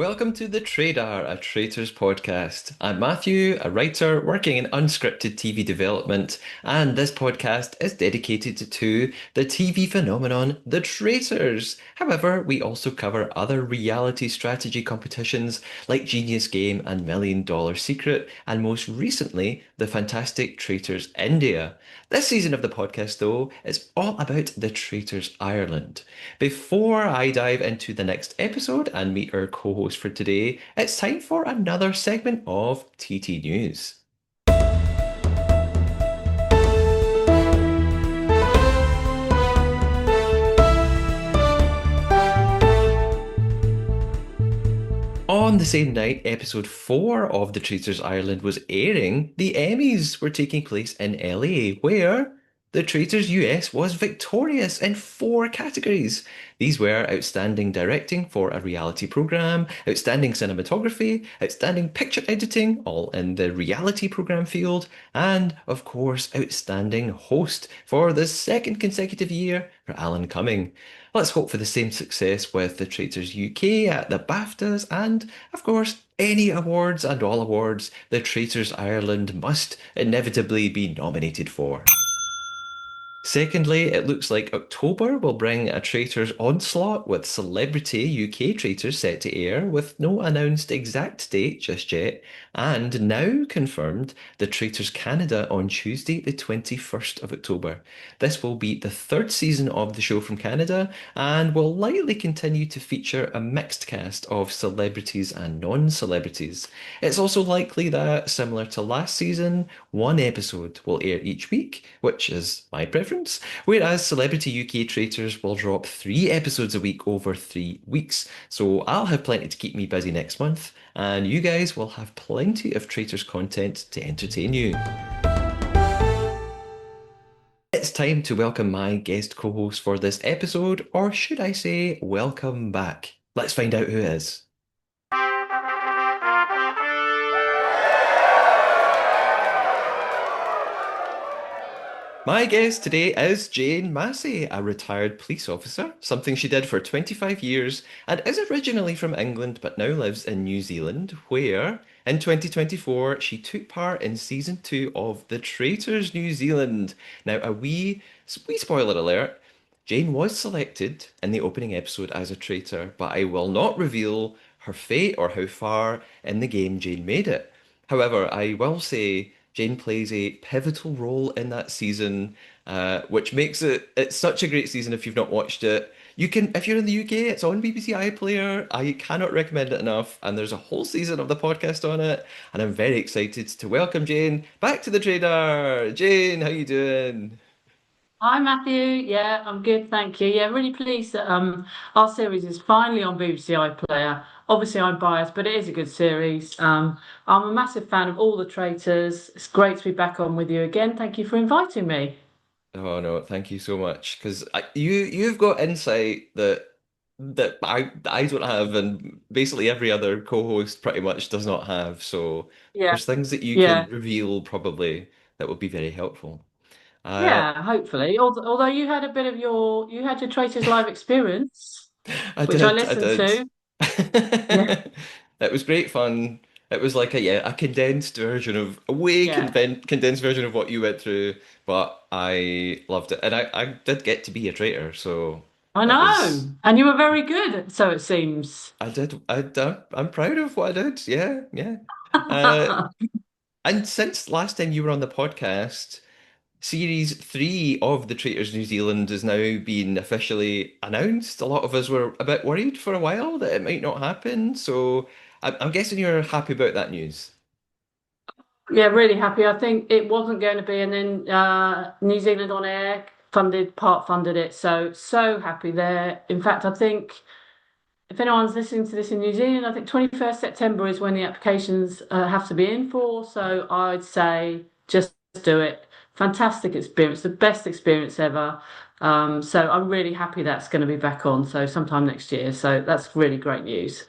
Welcome to the Trader, a Traitors podcast. I'm Matthew, a writer working in unscripted TV development, and this podcast is dedicated to the TV phenomenon, The Traitors. However, we also cover other reality strategy competitions like Genius Game and Million Dollar Secret, and most recently, the fantastic Traitors India. This season of the podcast, though, is all about The Traitors Ireland. Before I dive into the next episode and meet our co-host for today, it's time for another segment of TT News. On the same night, episode 4 of The Traitors Ireland was airing, the Emmys were taking place in LA, where The Traitors US was victorious in 4 categories. These were Outstanding Directing for a Reality Programme, Outstanding Cinematography, Outstanding Picture Editing, all in the reality programme field, and, of course, Outstanding Host for the second consecutive year for Alan Cumming. Let's hope for the same success with the Traitors UK at the BAFTAs and, of course, any awards and all awards the Traitors Ireland must inevitably be nominated for. Secondly, it looks like October will bring a Traitors onslaught with Celebrity UK Traitors set to air with no announced exact date just yet, and now confirmed the Traitors Canada on Tuesday, the 21st of October. This will be the third season of the show from Canada and will likely continue to feature a mixed cast of celebrities and non-celebrities. It's also likely that, similar to last season, one episode will air each week, which is my preference, whereas Celebrity UK Traitors will drop 3 episodes a week over 3 weeks. So I'll have plenty to keep me busy next month, and you guys will have plenty of Traitors content to entertain you. It's time to welcome my guest co-host for this episode, or should I say, welcome back. Let's find out who it is. My guest today is Jane Massey, a retired police officer, something she did for 25 years, and is originally from England but now lives in New Zealand, where in 2024 she took part in season 2 of The Traitors New Zealand. Now, a wee spoiler alert. Jane was selected in the opening episode as a traitor, but I will not reveal her fate or how far in the game Jane made it. However, I will say Jane plays a pivotal role in that season, which makes it's such a great season if you've not watched it. You can, if you're in the UK, it's on BBC iPlayer. I cannot recommend it enough, and there's a whole season of the podcast on it, and I'm very excited to welcome Jane back to the Trader. Jane, how you doing? Hi Matthew, yeah, I'm good, thank you. Yeah, really pleased that our series is finally on BBC iPlayer. Obviously, I'm biased, but it is a good series. I'm a massive fan of all the traitors. It's great to be back on with you again. Thank you for inviting me. Oh no, thank you so much. Because you've got insight that I don't have, and basically every other co-host pretty much does not have. So Yeah, there's things that you can yeah, reveal probably that would be very helpful. Uh, yeah. Hopefully, although you had your Traitors Live experience, I which I did, I listened did. to. Yeah, It was great fun. It was like a condensed version of a way yeah. condensed version of what you went through, but I loved it, and I did get to be a traitor, so I that was. know, and you were very good, so it seems. I'm proud of what I did. Yeah, yeah. Uh, and since last time you were on the podcast, series 3 of The Traitors New Zealand is now being officially announced. A lot of us were a bit worried for a while that it might not happen. So I'm guessing you're happy about that news. Yeah, really happy. I think it wasn't going to be, and then New Zealand On Air part funded it. So happy there. In fact, I think if anyone's listening to this in New Zealand, I think 21st September is when the applications have to be in for. So I'd say just do it. Fantastic experience, the best experience ever. So I'm really happy that's going to be back on. So sometime next year. So that's really great news.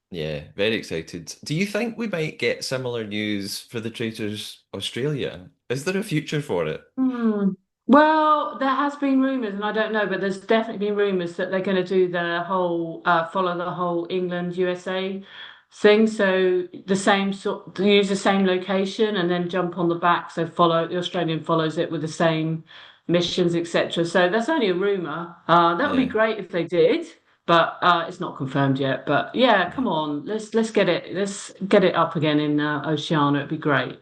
Yeah, very excited. Do you think we might get similar news for The Traitors Australia? Is there a future for it? Hmm. Well, there has been rumours, and I don't know, but there's definitely been rumours that they're going to do the whole follow the whole England USA thing. So the same sort, use the same location, and then jump on the back. So follow the Australian follows it with the same missions, etc. So that's only a rumour. That would be Yeah, great if they did, but it's not confirmed yet. But yeah, yeah. come on, let's get it up again in Oceania. It'd be great.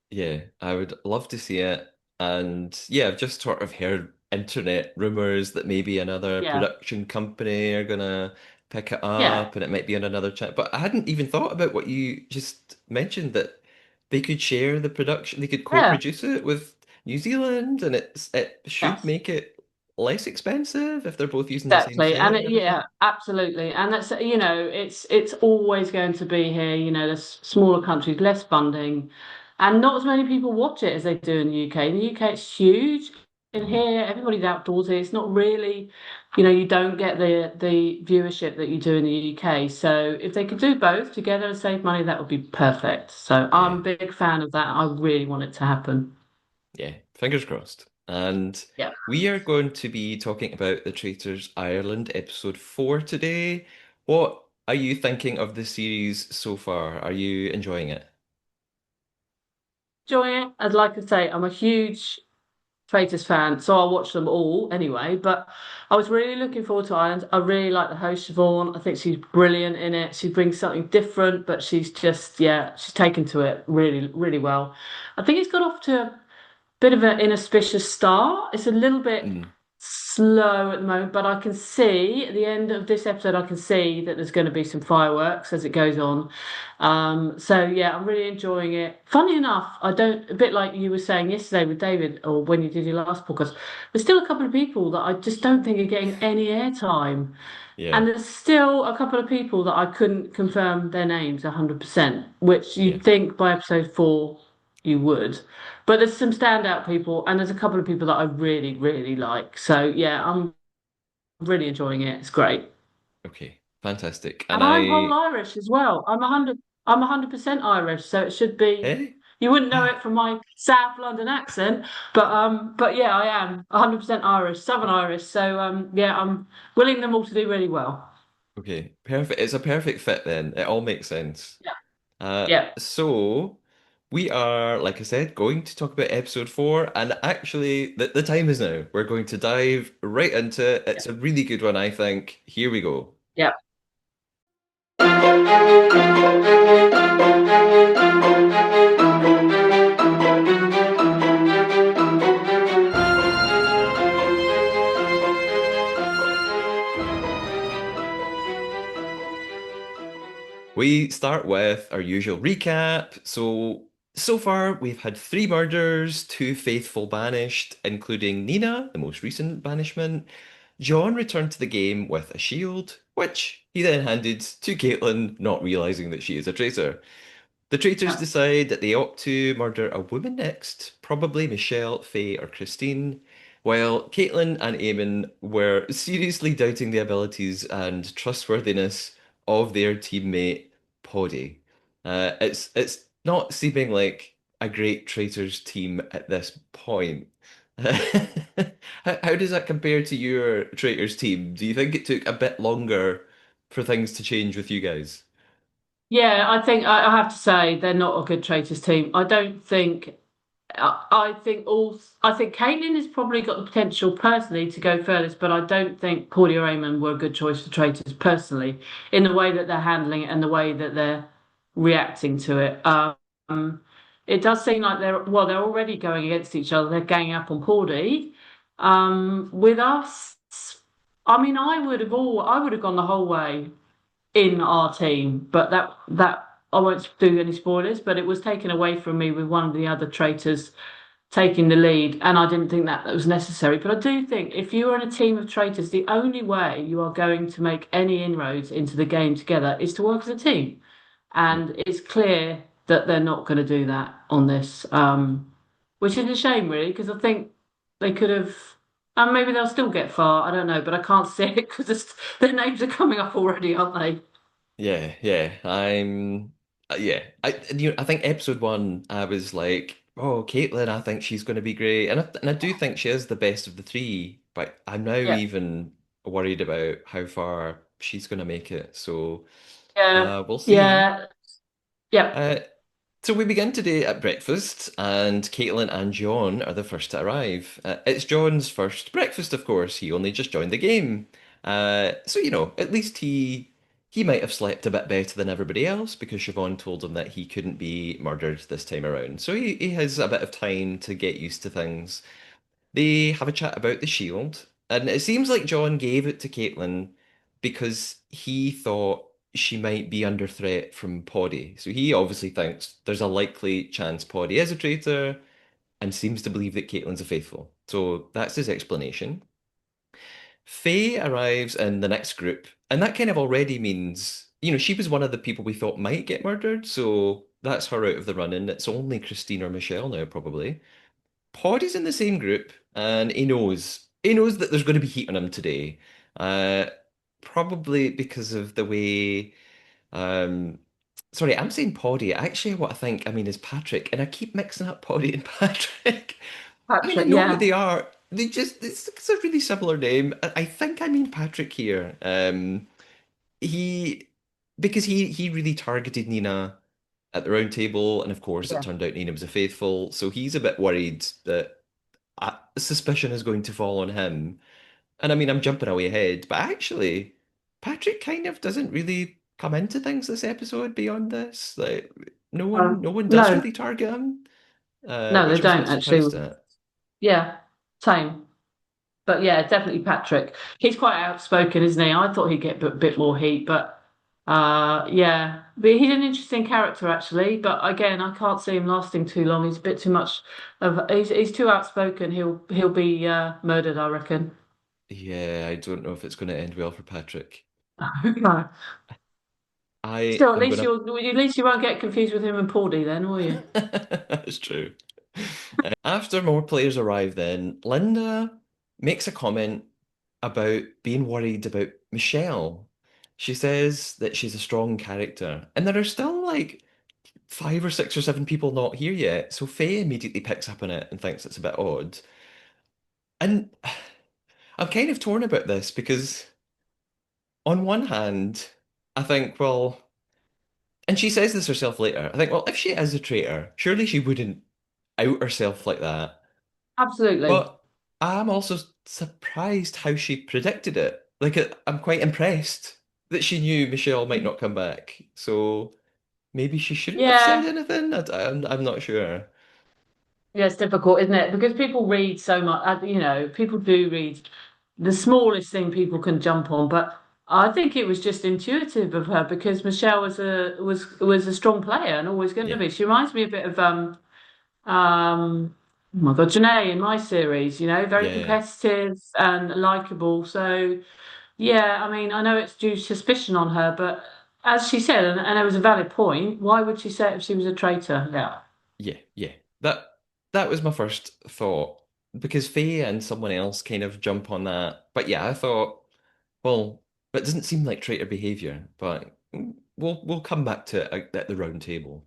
Yeah, I would love to see it. And yeah, I've just sort of heard internet rumors that maybe another Yeah, production company are gonna pick it yeah, up and it might be on another channel. But I hadn't even thought about what you just mentioned that they could share the production, they could yeah. co-produce it with New Zealand and it should Yes. make it less expensive if they're both using the same Exactly, set and and yeah, everything. absolutely, and that's it's always going to be here. There's smaller countries, less funding, and not as many people watch it as they do in the UK. In the UK, it's huge. In Hmm. here, everybody's outdoorsy. It's not really, you don't get the viewership that you do in the UK. So if they could do both together and save money, that would be perfect. So Yeah. I'm a big fan of that. I really want it to happen. Yeah, fingers crossed. And Yeah. we are going to be talking about the Traitors Ireland episode 4 today. What are you thinking of the series so far? Are you enjoying it? Enjoy it. I'd like to say I'm a huge Traitors fan, so I'll watch them all anyway. But I was really looking forward to Ireland. I really like the host Siobhan. I think she's brilliant in it. She brings something different, but she's just, yeah, she's taken to it really, really well. I think it's got off to bit of an inauspicious start. It's a little bit Mm, slow at the moment, but I can see at the end of this episode, I can see that there's going to be some fireworks as it goes on. So yeah, I'm really enjoying it. Funny enough, I don't, a bit like you were saying yesterday with David, or when you did your last podcast, there's still a couple of people that I just don't think are getting any airtime. yeah, And there's still a couple of people that I couldn't confirm their names 100%, which yeah. you'd think by episode 4 you would. But there's some standout people, and there's a couple of people that I really, really like. So yeah, I'm really enjoying it. It's great. Okay, fantastic. And And I'm whole I, Irish as well. I'm 100% Irish, so it should be, eh? you wouldn't know it from my South London accent, but yeah, I am 100% Irish, Southern Irish. So yeah, I'm willing them all to do really well. Okay, perfect. It's a perfect fit then. It all makes sense. Yeah. Yeah. So we are, like I said, going to talk about episode 4, and actually, the time is now. We're going to dive right into it. It's a really good one, I think. Here we go. Yeah. We start with our usual recap. So far, we've had 3 murders, 2 faithful banished, including Nina, the most recent banishment. John returned to the game with a shield, which he then handed to Caitlin, not realizing that she is a traitor. The traitors Yeah. decide that they ought to murder a woman next, probably Michelle, Faye, or Christine, while Caitlin and Eamon were seriously doubting the abilities and trustworthiness of their teammate Poddy. It's not seeming like a great traitors team at this point. How does that compare to your traitors team? Do you think it took a bit longer for things to change with you guys? Yeah, I think I have to say they're not a good traitors team. I don't think. I think Caitlin has probably got the potential personally to go furthest, but I don't think Paulie or Eamon were a good choice for traitors personally in the way that they're handling it and the way that they're reacting to it. It does seem like they're already going against each other. They're ganging up on Paulie. With us, I mean, I would have gone the whole way in our team, but that I won't do any spoilers, but it was taken away from me with one of the other traitors taking the lead, and I didn't think that was necessary. But I do think if you are in a team of traitors, the only way you are going to make any inroads into the game together is to work as a team, Yeah. and it's clear that they're not going to do that on this, which is a shame, really, because I think they could have. And maybe they'll still get far. I don't know, but I can't see it because their names are coming up already, aren't they? Yeah, yeah. I'm yeah. I think episode 1 I was like Oh, Caitlin, I think she's going to be great. And I do think she is the best of the three, but I'm now Yeah, even worried about how far she's going to make it. So yeah, we'll see. yeah, yeah. Uh, so we begin today at breakfast, and Caitlin and John are the first to arrive. It's John's first breakfast, of course. He only just joined the game. So, at least he might have slept a bit better than everybody else because Siobhan told him that he couldn't be murdered this time around. So he has a bit of time to get used to things. They have a chat about the shield, and it seems like John gave it to Caitlin because he thought she might be under threat from Poddy. So he obviously thinks there's a likely chance Poddy is a traitor and seems to believe that Caitlin's a faithful. So that's his explanation. Faye arrives in the next group, and that kind of already means, she was one of the people we thought might get murdered, so that's her out of the running. It's only Christine or Michelle now, probably. Pod is in the same group, and he knows that there's going to be heat on him today. Uh, Probably because of the way. Um, Sorry, I'm saying Poddy. Actually, what I mean is Patrick, and I keep mixing up Poddy and Patrick. I mean, I Patrick, know who yeah, they are. It's a really similar name. I think I mean Patrick here. He because he really targeted Nina at the round table, and of course it yeah. turned out Nina was a faithful, so he's a bit worried that suspicion is going to fall on him. And I mean, I'm jumping away ahead, but actually, Patrick kind of doesn't really come into things this episode beyond this. Like, no one does No, really target him, no, they which I was a don't bit actually. surprised at. Yeah, same. But yeah, definitely Patrick. He's quite outspoken, isn't he? I thought he'd get a bit more heat, but yeah. But he's an interesting character actually. But again, I can't see him lasting too long. He's a bit too much of he's too outspoken. He'll be murdered, I reckon. Yeah, I don't know if it's going to end well for Patrick. No. I Still, am gonna. at least you won't get confused with him and Paulie then, will you? That's true. After more players arrive, then Linda makes a comment about being worried about Michelle. She says that she's a strong character, and there are still like five or six or seven people not here yet. So Faye immediately picks up on it and thinks it's a bit odd. And I'm kind of torn about this because, on one hand, I think, well, and she says this herself later, I think, well, if she is a traitor, surely she wouldn't out herself like that. Absolutely. But I'm also surprised how she predicted it. Like, I'm quite impressed that she knew Michelle might not come back. So maybe she shouldn't have said Yeah. anything. I'm not sure. Yeah, it's difficult, isn't it? Because people read so much, people do read the smallest thing people can jump on, but I think it was just intuitive of her because Michelle was a strong player and always going to Yeah, be. She reminds me a bit of oh my God, Janae in my series, very yeah, competitive and likable. So yeah, I mean, I know it's due suspicion on her, but as she said, and it was a valid point, why would she say it if she was a traitor? Yeah. yeah. That that was my first thought because Faye and someone else kind of jump on that. But yeah, I thought, well, it doesn't seem like traitor behavior, but we'll come back to it at the round table.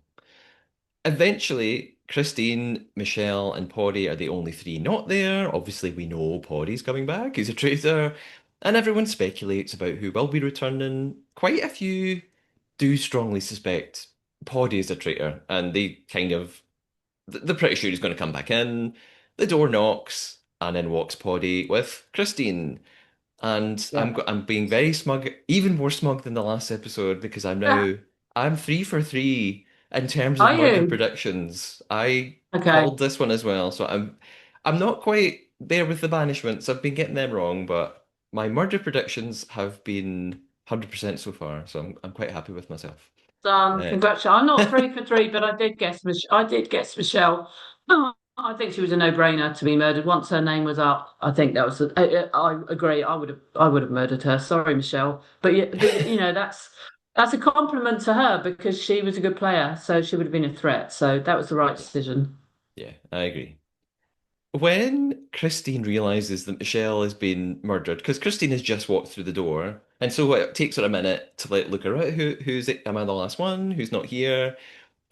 Eventually, Christine, Michelle, and Poddy are the only three not there. Obviously, we know Poddy's coming back. He's a traitor. And everyone speculates about who will be returning. Quite a few do strongly suspect Poddy is a traitor, and they kind of, they're pretty sure he's going to come back in. The door knocks, and in walks Poddy with Christine. And Yeah. I'm being very smug, even more smug than the last episode because I'm 3 for 3 in terms of Are murder you? predictions. I Okay. called this one as well, so I'm not quite there with the banishments. I've been getting them wrong, but my murder predictions have been 100% so far, so I'm quite happy with myself. Uh, Congratulations. I'm not 3 for 3, but I did guess Michelle. Oh, I think she was a no-brainer to be murdered. Once her name was up, I think that was. I agree. I would have murdered her. Sorry, Michelle. But that's a compliment to her because she was a good player, so she would have been a threat. So that was the right yeah, decision. yeah, I agree. When Christine realizes that Michelle has been murdered, because Christine has just walked through the door, and so it takes her a minute to like look around. Who's it? Am I the last one? Who's not here?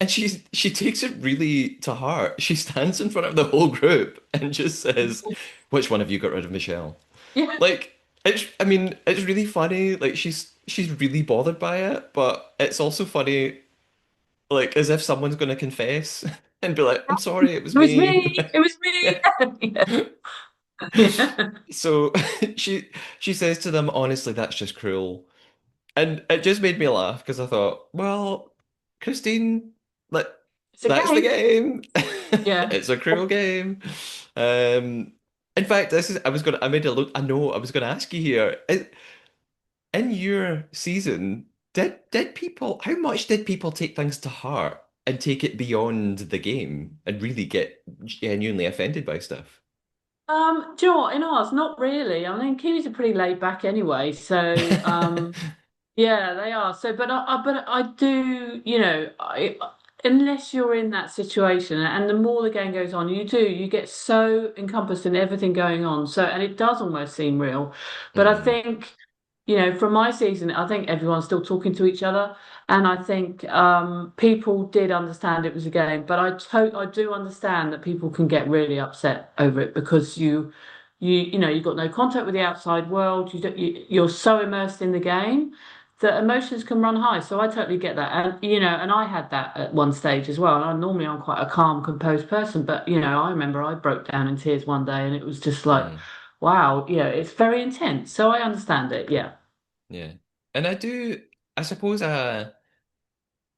And she takes it really to heart. She stands in front of the whole group and just says, "Which one of you got rid of Michelle?" Yeah. Like I mean, it's really funny. Like she's really bothered by it, but it's also funny, like as if someone's going to confess and be like, "I'm sorry, it was It was me." me. It was me. Yeah. Yeah. Yeah. So she says to them, "Honestly, that's just cruel." And it just made me laugh because I thought, well, Christine, like It's a that's the game. game. Yeah. It's a cruel game. Um, in fact, this is I made a look. I know I was gonna ask you here. In your season, did people how much did people take things to heart and take it beyond the game and really get genuinely offended by stuff? Do you know what? In ours, not really. I mean, Kiwis are pretty laid back anyway, so yeah, they are. So, but I do, unless you're in that situation, and the more the game goes on, you get so encompassed in everything going on. So, and it does almost seem real. But I Mm, think, from my season, I think everyone's still talking to each other, and I think people did understand it was a game. But I do understand that people can get really upset over it because you've got no contact with the outside world. You're so immersed in the game that emotions can run high. So I totally get that. And, and I had that at one stage as well. And I'm quite a calm, composed person, but, I remember I broke down in tears one day and it was just like, mm, wow, it's very intense. So I understand it. Yeah. yeah. And I suppose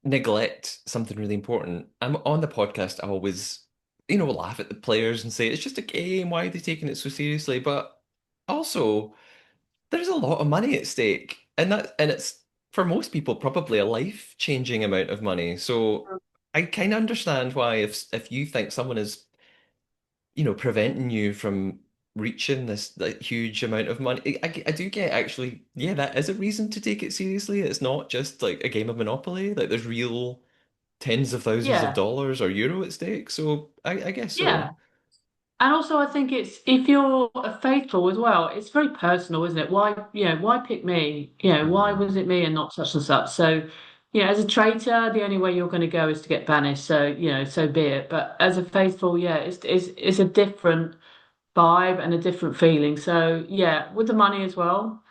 neglect something really important. I'm on the podcast, I always, laugh at the players and say it's just a game. Why are they taking it so seriously? But also, there's a lot of money at stake, and it's for most people probably a life-changing amount of money. So I kind of understand why if you think someone is, preventing you from reaching this like huge amount of money, I do get actually, yeah, that is a reason to take it seriously. It's not just like a game of Monopoly. Like there's real tens of thousands of Yeah. dollars or euro at stake. So I guess Yeah. so. And also, I think it's if you're a faithful as well, it's very personal, isn't it? Why pick me? Why Mm, was it me and not such and such? So, as a traitor, the only way you're going to go is to get banished. So, so be it. But as a faithful, yeah, it's a different vibe and a different feeling. So, yeah, with the money as well,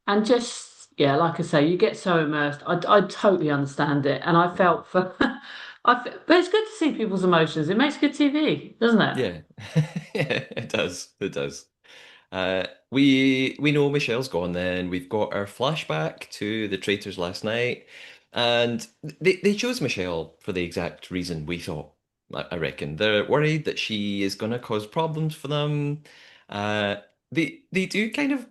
and just like I say, you get so immersed. I totally understand it, and I mm. felt for. But it's good to see people's emotions. It makes good TV, doesn't it? Yeah. Yeah, it does. It does. We know Michelle's gone then. We've got our flashback to the traitors last night. And they chose Michelle for the exact reason we thought, I reckon. They're worried that she is gonna cause problems for them. Uh they do kind of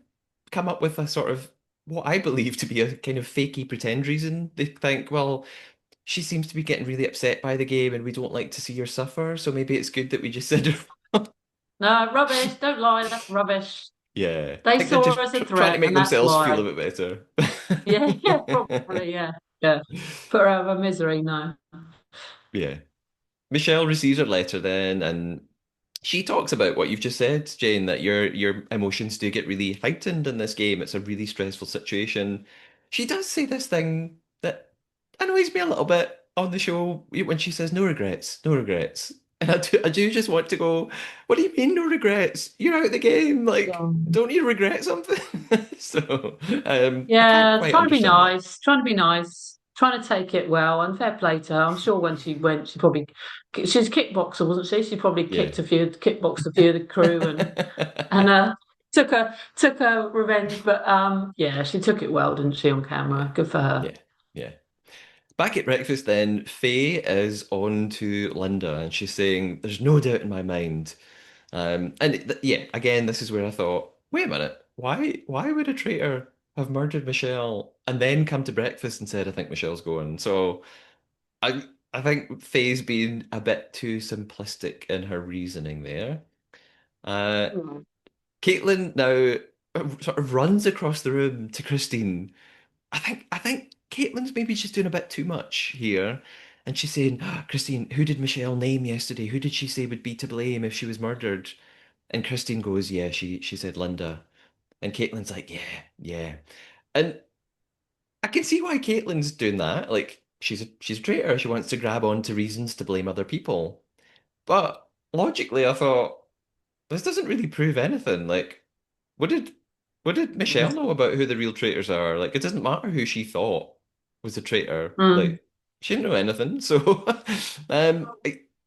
come up with a sort of what I believe to be a kind of fakey pretend reason. They think, well, she seems to be getting really upset by the game and we don't like to see her suffer, so maybe it's good that we just send her. No, rubbish. Don't lie. That's rubbish. Yeah, I They think they're saw her just as a trying to threat, make and that's themselves feel why. a bit Yeah, yeah, better. probably, yeah, yeah. Put her out of her misery. No. Yeah. Michelle receives her letter then, and she talks about what you've just said, Jane, that your emotions do get really heightened in this game. It's a really stressful situation. She does say this thing that annoys me a little bit on the show when she says no regrets, no regrets. And I do just want to go, what do you mean no regrets? You're out of the game. Like, Yeah. don't you regret something? So, I can't Yeah, quite trying to be understand that. nice, trying to be nice, trying to take it well, and fair play to her. I'm sure when she went, she's a kickboxer, wasn't she? She probably Yeah. kickboxed a few of the crew, and took her revenge. But yeah, she took it well, didn't she, on Yeah. camera? Good for her. Yeah. Yeah. Back at breakfast, then, Faye is on to Linda and she's saying, there's no doubt in my mind. Yeah, again, this is where I thought, wait a minute, why would a traitor have murdered Michelle and then come to breakfast and said, I think Michelle's going? So I think Faye's been a bit too simplistic in her reasoning there. Uh, Hmm. Caitlin now sort of runs across the room to Christine. I think Caitlin's maybe just doing a bit too much here. And she's saying, "Ah, Christine, who did Michelle name yesterday? Who did she say would be to blame if she was murdered?" And Christine goes, "Yeah, she said Linda." And Caitlin's like, "Yeah, yeah." And I can see why Caitlin's doing that. Like, she's a traitor. She wants to grab onto reasons to blame other people. But logically, I thought this doesn't really prove anything. Like, what did what did Michelle know about who the real traitors are? Like, it doesn't matter who she thought was a traitor. Mm, Like, she didn't know anything. So,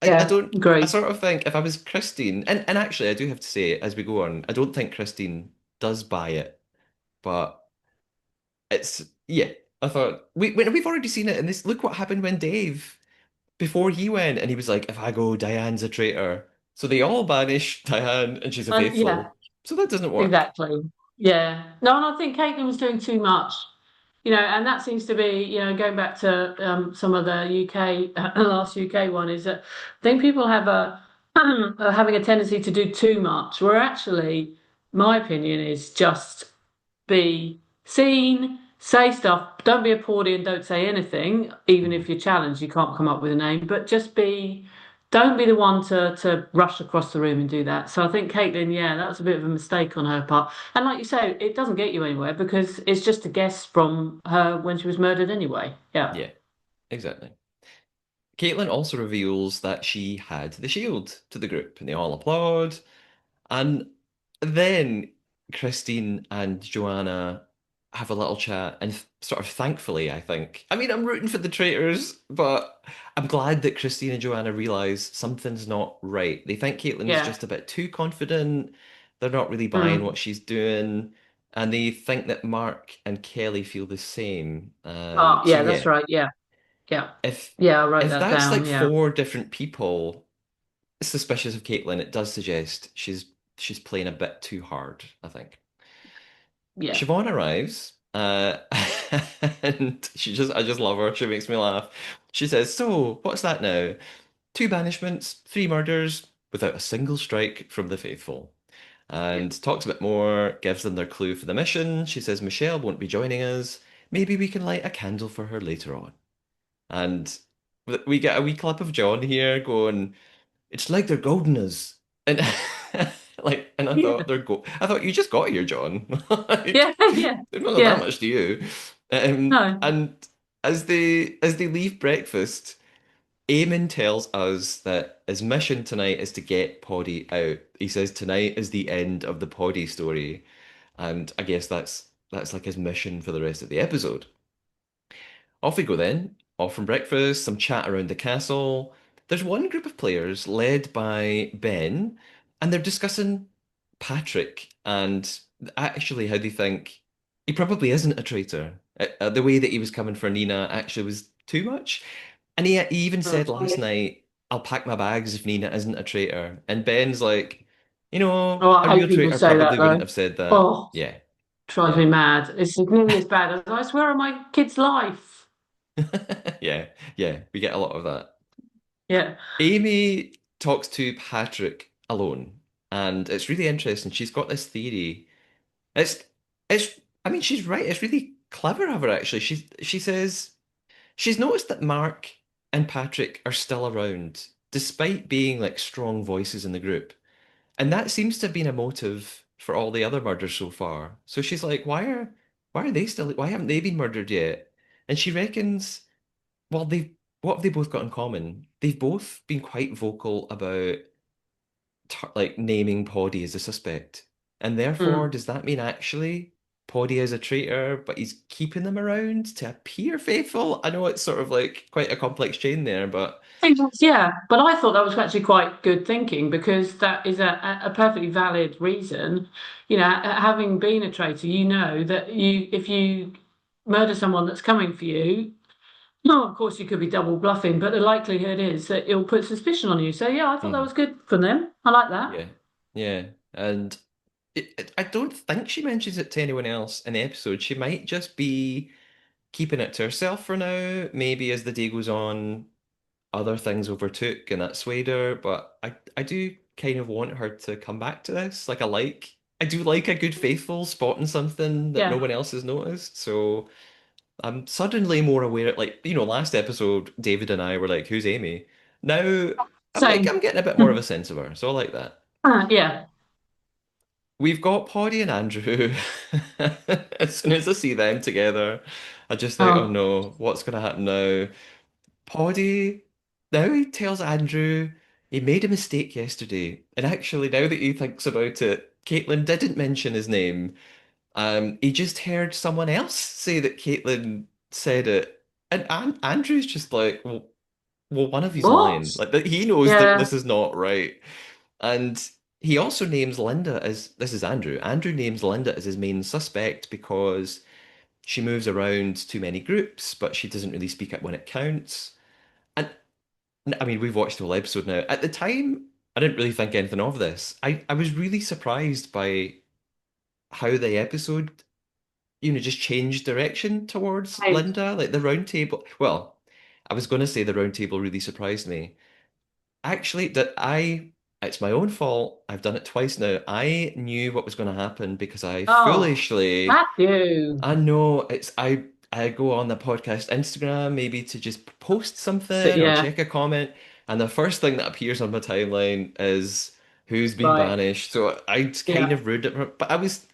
I yeah, don't. I agreed. sort of think if I was Christine, and actually, I do have to say as we go on, I don't think Christine does buy it, but it's yeah. I thought we've already seen it in this. Look what happened when Dave before he went, and he was like, "If I go, Diane's a traitor." So they all banish Diane, and she's a And yeah, faithful. So that doesn't work. exactly. Yeah. No, and I think Caitlin was doing too much, and that seems to be, going back to some of the UK, last UK one is that I think people have are having a tendency to do too much, where actually, my opinion is just be seen, say stuff, don't be a porty and don't say anything, even if Mhm. you're challenged, you can't come up with a name, but just don't be the one to rush across the room and do that. So I think Caitlin, yeah, that was a bit of a mistake on her part. And like you say, it doesn't get you anywhere because it's just a guess from her when she was murdered anyway. Yeah. Yeah, exactly. Caitlin also reveals that she had the shield to the group, and they all applaud. And then Christine and Joanna have a little chat, and sort of thankfully, I think. I mean, I'm rooting for the traitors, but I'm glad that Christine and Joanna realize something's not right. They think Caitlin's Yeah. just a bit too confident. They're not really buying Mm. what she's doing, and they think that Mark and Kelly feel the same. Oh, So yeah, that's yeah, right. Yeah. Yeah. if Yeah, I wrote if that that's like down. Yeah. four different people suspicious of Caitlyn, it does suggest she's playing a bit too hard, I think. Yeah. Siobhan arrives, and I just love her. She makes me laugh. She says, "So, what's that now? Two banishments, three murders, without a single strike from the faithful." Yeah. And talks a bit more, gives them their clue for the mission. She says Michelle won't be joining us. Maybe we can light a candle for her later on. And we get a wee clip of John here going, it's like they're goading us. And and I Yeah. thought I thought you just got here, John. Yeah. Like Yeah. they've not done that Yeah. much to you. No. And as they leave breakfast, Eamon tells us that his mission tonight is to get Poddy out. He says tonight is the end of the Poddy story, and I guess that's like his mission for the rest of the episode. Off we go then. Off from breakfast, some chat around the castle. There's one group of players led by Ben, and they're discussing Patrick and actually how they think he probably isn't a traitor. The way that he was coming for Nina actually was too much. And he even said last Mm. night, I'll pack my bags if Nina isn't a traitor. And Ben's like, Oh, I a hate real people traitor say that probably wouldn't though. have said that. Oh, Yeah, drives me yeah. mad. It's nearly as bad as I swear on my kid's life. Yeah, yeah, we get a lot of that. Yeah. Amy talks to Patrick alone, and it's really interesting. She's got this theory. It's I mean, she's right. It's really clever of her actually. She says she's noticed that Mark and Patrick are still around, despite being like strong voices in the group. And that seems to have been a motive for all the other murders so far. So she's like, why are they still why haven't they been murdered yet? And she reckons well, what have they both got in common? They've both been quite vocal about like naming Poddy as a suspect, and therefore, Mm. does that mean actually Poddy is a traitor, but he's keeping them around to appear faithful? I know it's sort of like quite a complex chain there, but Yeah, but I thought that was actually quite good thinking because that is a perfectly valid reason. Having been a traitor, you know that if you murder someone that's coming for you, no, of course you could be double bluffing, but the likelihood is that it'll put suspicion on you. So yeah, I thought that mhm, was good for them. I like that. yeah, yeah, and I don't think she mentions it to anyone else in the episode. She might just be keeping it to herself for now. Maybe as the day goes on, other things overtook and that swayed her, but I do kind of want her to come back to this. Like I do like a good faithful spotting something that no Yeah, one else has noticed. So I'm suddenly more aware like, last episode David and I were like, who's Amy? Now same. I'm getting a bit more of a sense of her. So I like that. Yeah, we've got Poddy and Andrew. As soon as I see them together, I just think, oh Oh, no, what's going to happen now? Poddy, now he tells Andrew he made a mistake yesterday. And actually, now that he thinks about it, Caitlin didn't mention his name. He just heard someone else say that Caitlin said it. And Andrew's just like, well, one of you's what? lying. Like that he knows that Yeah. this is not right. And he also names Linda as this is Andrew. Andrew names Linda as his main suspect because she moves around too many groups, but she doesn't really speak up when it counts. And I mean, we've watched the whole episode now. At the time, I didn't really think anything of this. I was really surprised by how the episode, just changed direction towards Hey. Linda. Like the round table. Well, I was going to say the round table really surprised me. Actually, it's my own fault. I've done it twice now. I knew what was going to happen because Oh, Matthew. I know I go on the podcast Instagram maybe to just post So something or yeah, check a comment, and the first thing that appears on my timeline is who's been right. banished. So I kind Yeah, of ruined it, but I was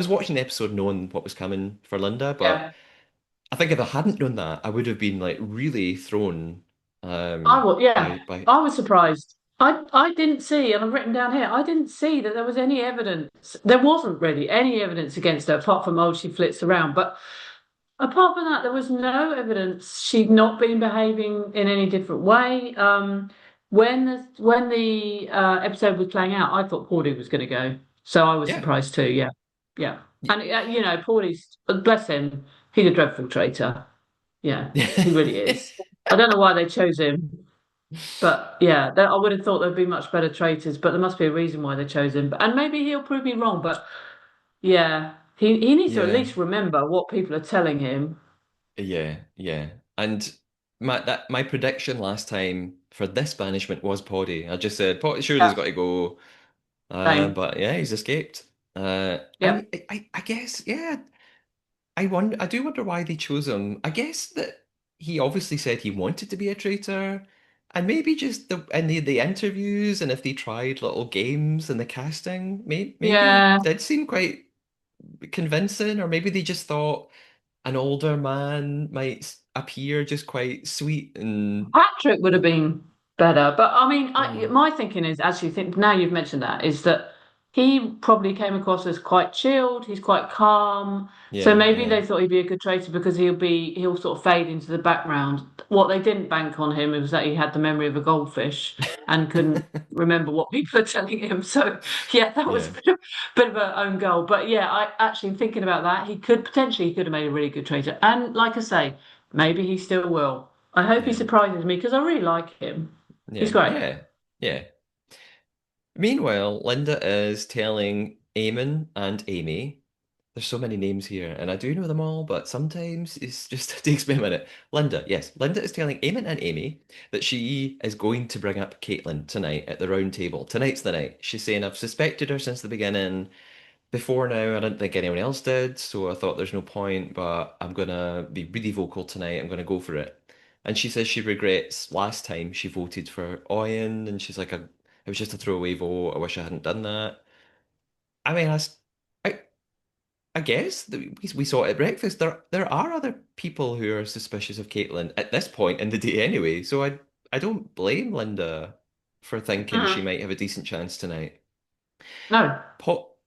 watching the episode knowing what was coming for Linda, but yeah. I think if I hadn't known that, I would have been like really thrown Yeah, by I was surprised. I didn't see, and I've written down here, I didn't see that there was any evidence. There wasn't really any evidence against her, apart from, oh, she flits around. But apart from that, there was no evidence she'd not been behaving in any different way. When the episode was playing out, I thought Paulie was going to go, so I was yeah. surprised too. Yeah, yeah, Y- and Paulie's bless him, he's a dreadful traitor. Yeah, he really is. I don't know why they chose him, but yeah, I would have thought there'd be much better traitors, but there must be a reason why they chose him. And maybe he'll prove me wrong, but yeah, he needs to at Yeah. least remember what people are telling him. Yeah, yeah. And my prediction last time for this banishment was Poddy. I just said Poddy surely has Yeah, got to go. same. But yeah, he's escaped. Yep. I guess yeah. I do wonder why they chose him. I guess that he obviously said he wanted to be a traitor, and maybe just the interviews and if they tried little games and the casting, maybe he Yeah. did seem quite convincing, or maybe they just thought an older man might appear just quite sweet and Patrick would have been better, but I mean, mm, my thinking is actually think now you've mentioned that is that he probably came across as quite chilled. He's quite calm, so yeah, maybe yeah, they thought he'd be a good traitor because he'll sort of fade into the background. What they didn't bank on him was that he had the memory of a goldfish and couldn't remember what people are telling him. So yeah, that was yeah, bit of a own goal. But yeah, I actually thinking about that, he could have made a really good traitor. And like I say, maybe he still will. I hope he yeah, surprises me because I really like him. He's yeah, great. yeah, yeah. Meanwhile, Linda is telling Eamon and Amy. There's so many names here, and I do know them all, but sometimes it's just it takes me a minute. Linda, yes, Linda is telling Eamon and Amy that she is going to bring up Caitlin tonight at the round table. Tonight's the night. She's saying, I've suspected her since the beginning. Before now, I didn't think anyone else did, so I thought there's no point, but I'm gonna be really vocal tonight. I'm gonna go for it. And she says she regrets last time she voted for Oyen, and she's like, it was just a throwaway vote. I wish I hadn't done that. I mean, I, I guess that we saw it at breakfast. There are other people who are suspicious of Caitlin at this point in the day anyway, so I don't blame Linda for thinking she Mhm. might have a decent chance tonight. No,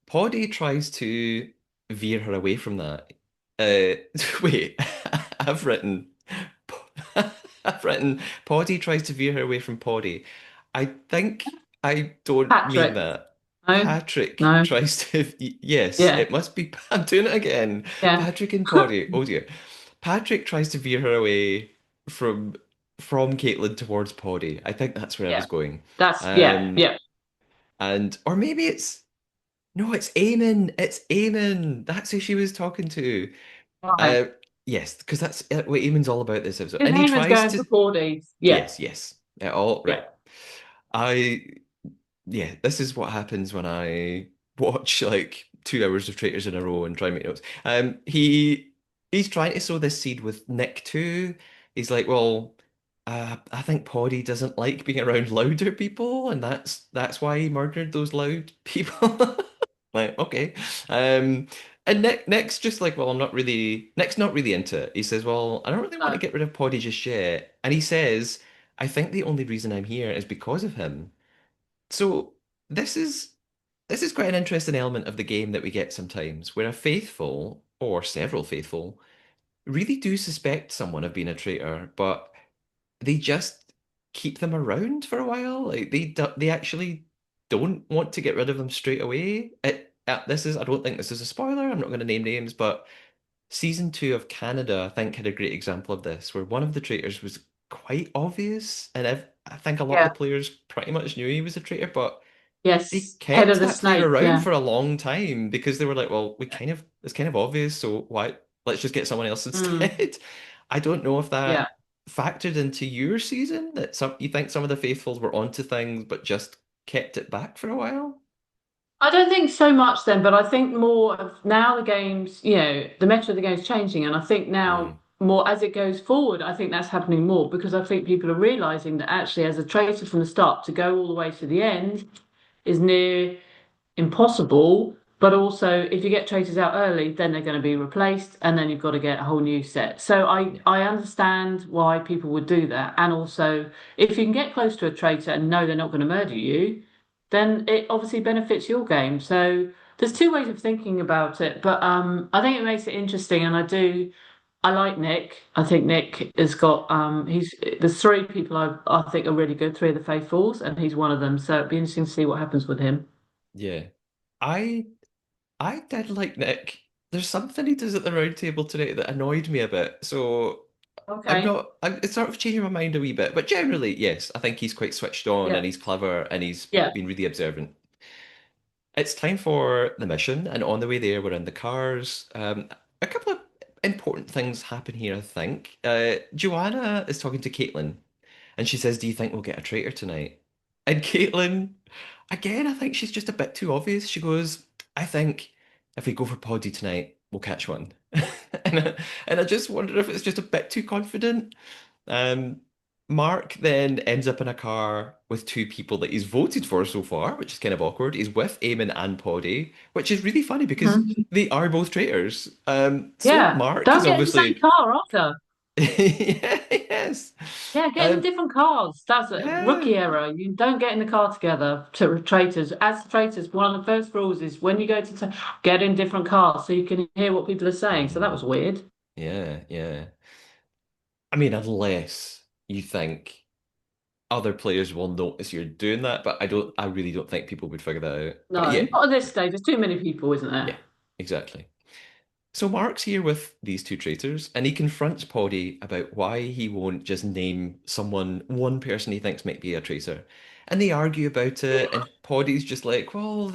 Poddy tries to veer her away from that. Wait, I've written, I've written, Poddy tries to veer her away from Poddy. I think I don't mean Patrick. that. No, Patrick no. tries to, yes, Yeah, it must be, I'm doing it again. yeah, Patrick and Poddy. Oh dear. Patrick tries to veer her away from from Caitlin towards Poddy. I think that's where I yeah. was going. Yeah, Um, yeah. or maybe it's no, it's Eamon. It's Eamon. That's who she was talking to. Right. Uh, yes, because that's what Eamon's all about this episode. His And he name is tries going to. for 4Ds. Yeah, Yes, yes. All yeah, right. I yeah. This is what happens when I watch like 2 hours of Traitors in a row and try and make notes. He's trying to sow this seed with Nick too. He's like, well. I think Poddy doesn't like being around louder people, and that's why he murdered those loud people. Like, okay. Um, and next, just like, well, I'm not really, Nick's not really into it. He says, well, I don't really want to No. get rid of Poddy just yet. And he says, I think the only reason I'm here is because of him. So this is this is quite an interesting element of the game that we get sometimes, where a faithful or several faithful really do suspect someone of being a traitor, but they just keep them around for a while. Like they actually don't want to get rid of them straight away. This is I don't think this is a spoiler. I'm not going to name names, but season two of Canada, I think, had a great example of this, where one of the traitors was quite obvious, and I think a lot of the Yeah. players pretty much knew he was a traitor, but they Yes. Head kept of the that player snake. around Yeah. for a long time because they were like, well, it's kind of obvious, so why let's just get someone else Mm. instead. I don't know if Yeah. that factored into your season that some you think some of the faithfuls were onto things but just kept it back for a while. I don't think so much then, but I think more of now the game's, the meta of the game's changing, and I think Mm, now more as it goes forward, I think that's happening more because I think people are realizing that actually, as a traitor from the start to go all the way to the end is near impossible. But also, if you get traitors out early, then they're going to be replaced, and then you've got to get a whole new set. So yeah, I understand why people would do that, and also if you can get close to a traitor and know they're not going to murder you, then it obviously benefits your game. So there's two ways of thinking about it, but I think it makes it interesting, and I like Nick. I think Nick has got he's there's three people I think are really good, three of the faithfuls, and he's one of them. So it'd be interesting to see what happens with him. yeah. I I did like Nick. There's something he does at the round table today that annoyed me a bit. So Okay. it's sort of changing my mind a wee bit. But generally, yes, I think he's quite switched on Yeah. and he's clever and he's Yeah. been really observant. It's time for the mission, and on the way there, we're in the cars. A couple of important things happen here, I think. Joanna is talking to Caitlin, and she says, do you think we'll get a traitor tonight? And Caitlin, again, I think she's just a bit too obvious. She goes, I think if we go for Poddy tonight, we'll catch one. And I just wonder if it's just a bit too confident. Um, Mark then ends up in a car with two people that he's voted for so far, which is kind of awkward. He's with Eamon and Poddy, which is really funny because Mhm. they are both traitors. So Yeah. Mark is Don't get in the same obviously, car after. yeah, yes. Yeah, get in the Um, different cars. That's a yeah. rookie error. You don't get in the car together to traitors. As traitors, one of the first rules is when you go to get in different cars so you can hear what people are saying. So that Mhm. was weird. Yeah, yeah. I mean, unless you think other players will notice you're doing that, but I really don't think people would figure that out. But No, yeah, not at this stage. There's too many people, isn't yeah, there? exactly. So Mark's here with these two traitors, and he confronts Poddy about why he won't just name one person he thinks might be a traitor. And they argue about it, and Poddy's just like, well,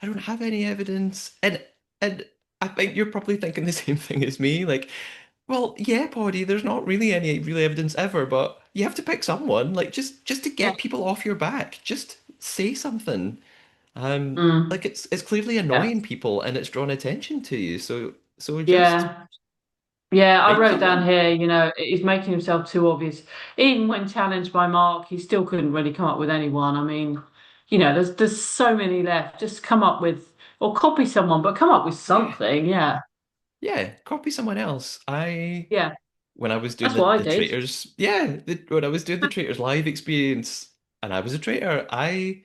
I don't have any evidence. And I think you're probably thinking the same thing as me. Like, well, yeah, Poddy, there's not really any real evidence ever, but you have to pick someone, like just to Yeah. get people off your back. Just say something. Mm, Like it's clearly yeah. annoying people and it's drawn attention to you. So just Yeah. Yeah, I name wrote down someone. here, he's making himself too obvious. Even when challenged by Mark, he still couldn't really come up with anyone. I mean, there's so many left. Just come up with or copy someone, but come up with Yeah. something. Yeah. Yeah, copy someone else. Yeah. When I was doing That's what I the did. traitors, when I was doing the traitors live experience and I was a traitor, I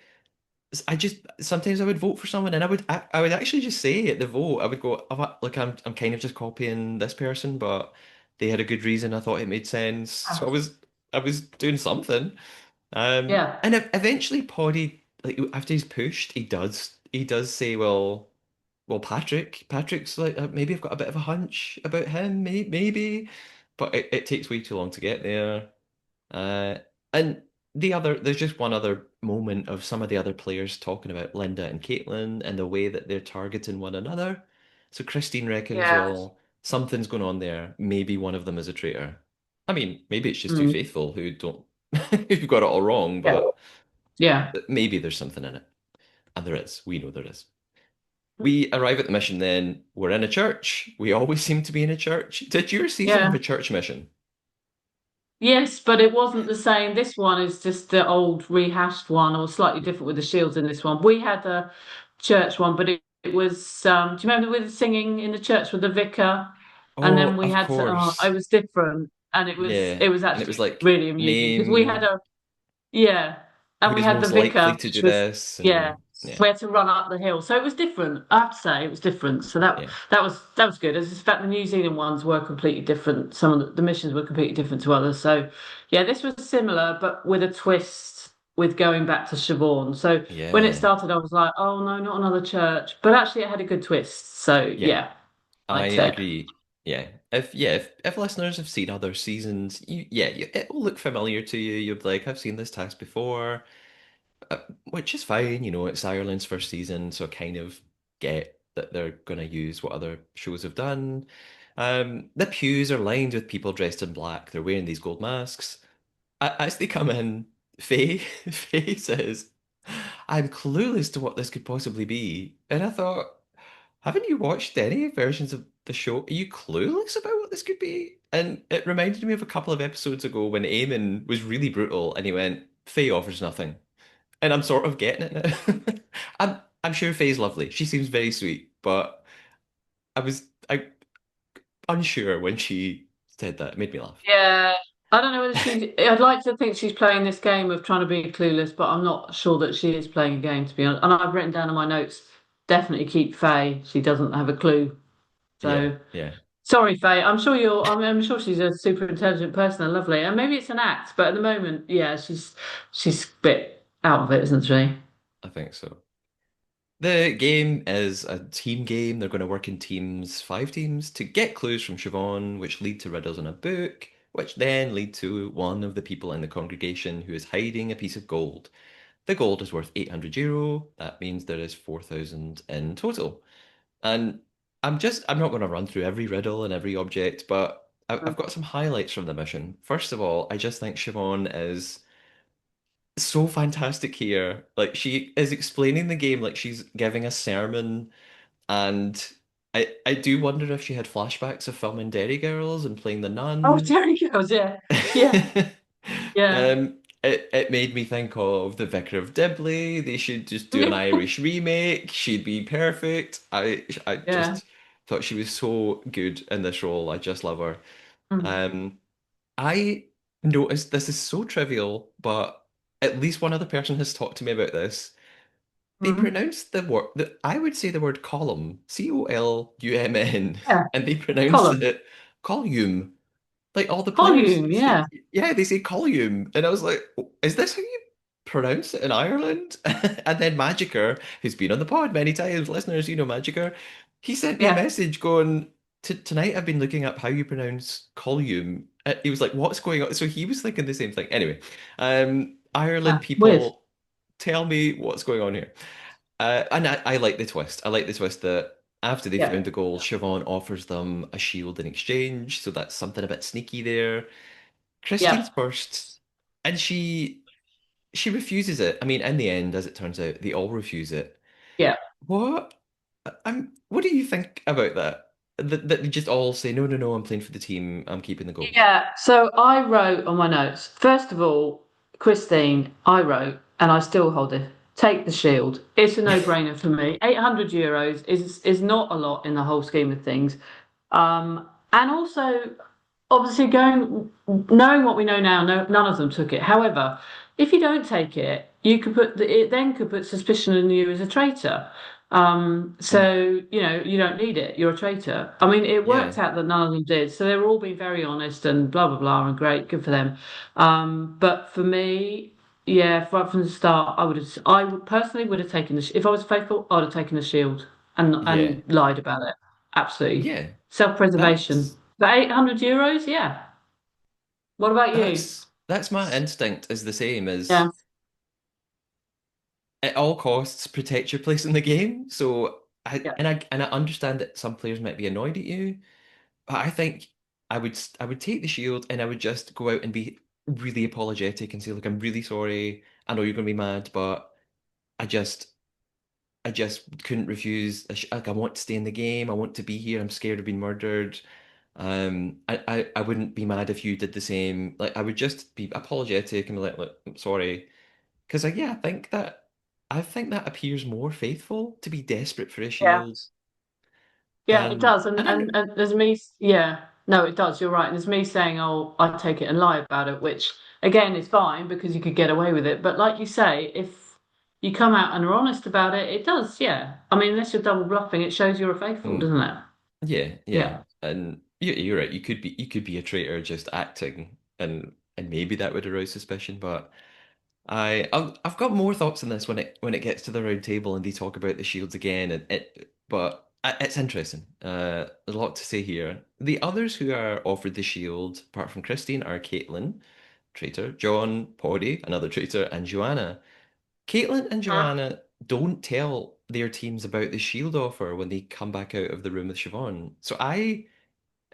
just sometimes I would vote for someone and I would actually just say at the vote, I would go, oh, look, I'm kind of just copying this person, but they had a good reason. I thought it made sense. So I was doing something. Yeah. And eventually Poddy, like after he's pushed, he does say, well, Patrick's like maybe I've got a bit of a hunch about him, maybe, but it takes way too long to get there. Uh, and there's just one other moment of some of the other players talking about Linda and Caitlin and the way that they're targeting one another. So Christine reckons, Yeah. well, something's going on there. Maybe one of them is a traitor. I mean, maybe it's just too Mm, faithful who don't who've got it all wrong, yeah. but Yeah. maybe there's something in it. And there is. We know there is. We arrive at the mission then. We're in a church. We always seem to be in a church. Did your season Yeah. have a church mission? Yes, but it wasn't the same. This one is just the old rehashed one, or slightly different with the shields in this one. We had a church one, but it was, do you remember with the singing in the church with the vicar? And then Oh, we of had to, course. it was different. And it was, Yeah. it was And it was actually like, really amusing because we had name yeah. And we who's had the most likely vicar, to which do was, this, yeah, and yeah, we had to run up the hill. So it was different. I have to say it was different. So that yeah, that was good. As in fact, the New Zealand ones were completely different. Some of the missions were completely different to others. So yeah, this was similar, but with a twist with going back to Siobhan. So when it yeah, started, I was like, oh no, not another church. But actually, it had a good twist. So yeah. yeah, I liked it. agree. If listeners have seen other seasons, it will look familiar to you. You'll be like, I've seen this task before, uh, which is fine. You know, it's Ireland's first season, so I kind of get that they're gonna use what other shows have done. The pews are lined with people dressed in black. They're wearing these gold masks. As they come in, Faye, Faye says, I'm clueless to what this could possibly be. And I thought, haven't you watched any versions of the show? Are you clueless about what this could be? And it reminded me of a couple of episodes ago when Eamon was really brutal and he went, Faye offers nothing. And I'm sort of getting it now. I'm sure Faye's lovely. She seems very sweet, but I unsure when she said that. It made me laugh. Yeah, I don't know whether she's. I'd like to think she's playing this game of trying to be clueless, but I'm not sure that she is playing a game, to be honest. And I've written down in my notes, definitely keep Faye. She doesn't have a clue. Yeah, So yeah, sorry, Faye. I'm sure you're. I'm sure she's a super intelligent person and lovely. And maybe it's an act, but at the moment, yeah, she's a bit out of it, isn't she? I think so. The game is a team game. They're going to work in teams, 5 teams, to get clues from Siobhan, which lead to riddles in a book, which then lead to one of the people in the congregation who is hiding a piece of gold. The gold is worth €800. That means there is 4,000 in total. And I'm not going to run through every riddle and every object, but I've got some highlights from the mission. First of all, I just think Siobhan is so fantastic here. Like she is explaining the game like she's giving a sermon, and I do wonder if she had flashbacks of filming Derry Girls and playing the Oh, nun. Terry goes, yeah, yeah, yeah, It made me think of the Vicar of Dibley. They should just do an Irish remake. She'd be perfect. I yeah. just thought she was so good in this role. I just love her. Mm. Um, I noticed this is so trivial, but at least one other person has talked to me about this. They Mm. pronounce the word, I would say the word column, Column, Yeah, and they pronounce column, it column. Like all the players volume, say, yeah, yeah, they say column. And I was like, "Oh, is this how you pronounce it in Ireland?" And then Magiker, who's been on the pod many times, listeners, you know Magiker, he sent me a yeah. message going, Tonight I've been looking up how you pronounce column." He was like, what's going on? So he was thinking the same thing. Anyway, Ireland Ah, weird. people, tell me what's going on here. And I like the twist. I like the twist that after they Yeah, found the gold, Siobhan offers them a shield in exchange. So that's something a bit sneaky there. yeah, Christine's first, and she refuses it. I mean, in the end, as it turns out, they all refuse it. yeah. What? What do you think about that? That they just all say, no, no, no, I'm playing for the team. I'm keeping the gold. Yeah, so I wrote on my notes, first of all, Christine, I wrote, and I still hold it. Take the shield. It's a no-brainer for me. €800 is not a lot in the whole scheme of things. And also, obviously, going knowing what we know now, no, none of them took it. However, if you don't take it, you could put it then could put suspicion on you as a traitor. Mm, So you know you don't need it. You're a traitor. I mean, it yeah, worked out that none of them did. So they were all being very honest and blah blah blah and great, good for them. But for me, yeah, right from the start, I would personally would have taken if I was faithful, I'd have taken the shield yeah, and lied about it. Absolutely, yeah. self-preservation. That's But €800, yeah. What about you? that's my instinct is the same as Yeah, at all costs protect your place in the game. So yeah, I understand that some players might be annoyed at you, but I think I would take the shield and I would just go out and be really apologetic and say, look, I'm really sorry. I know you're gonna be mad, but I just I just couldn't refuse. Like I want to stay in the game. I want to be here. I'm scared of being murdered. I wouldn't be mad if you did the same. Like I would just be apologetic and be like, look, I'm sorry. Because yeah, I think that I think that appears more faithful to be desperate for a Yeah. shield Yeah, it does. And, and I and, know. and there's me, yeah, no, it does. You're right. And there's me saying, oh, I take it and lie about it, which again is fine because you could get away with it. But like you say, if you come out and are honest about it, it does. Yeah. I mean, unless you're double bluffing, it shows you're faithful, Mm, doesn't it? yeah, yeah. Yeah. And you're right. You could be a traitor just acting, and maybe that would arouse suspicion. But I've got more thoughts on this when it gets to the round table and they talk about the shields again. It's interesting. A lot to say here. The others who are offered the shield, apart from Christine, are Caitlin, traitor, John, Poddy, another traitor, and Joanna. Caitlin and Mm. Joanna don't tell their teams about the shield offer when they come back out of the room with Siobhan. So I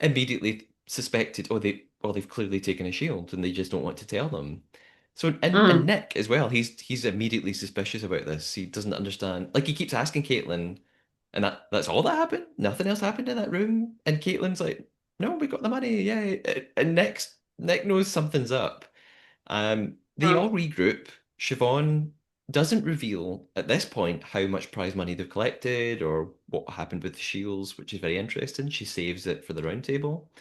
immediately suspected, oh, they've clearly taken a shield and they just don't want to tell them. So and Mm. Nick as well, he's immediately suspicious about this. He doesn't understand. Like he keeps asking Caitlin, and that's all that happened. Nothing else happened in that room. And Caitlin's like, no, we got the money, yeah. And Nick knows something's up. They all Mm. regroup. Siobhan doesn't reveal at this point how much prize money they've collected or what happened with the shields, which is very interesting. She saves it for the round table.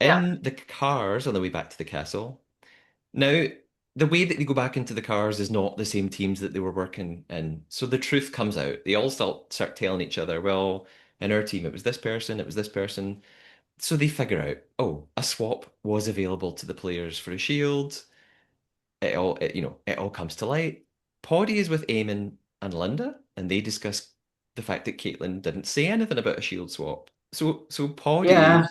Yeah. In the cars on the way back to the castle. Now, the way that they go back into the cars is not the same teams that they were working in. So the truth comes out. They all start telling each other, well, in our team, it was this person, it was this person. So they figure out, oh, a swap was available to the players for a shield. It all comes to light. Poddy is with Eamon and Linda, and they discuss the fact that Caitlin didn't say anything about a shield swap. So Yeah.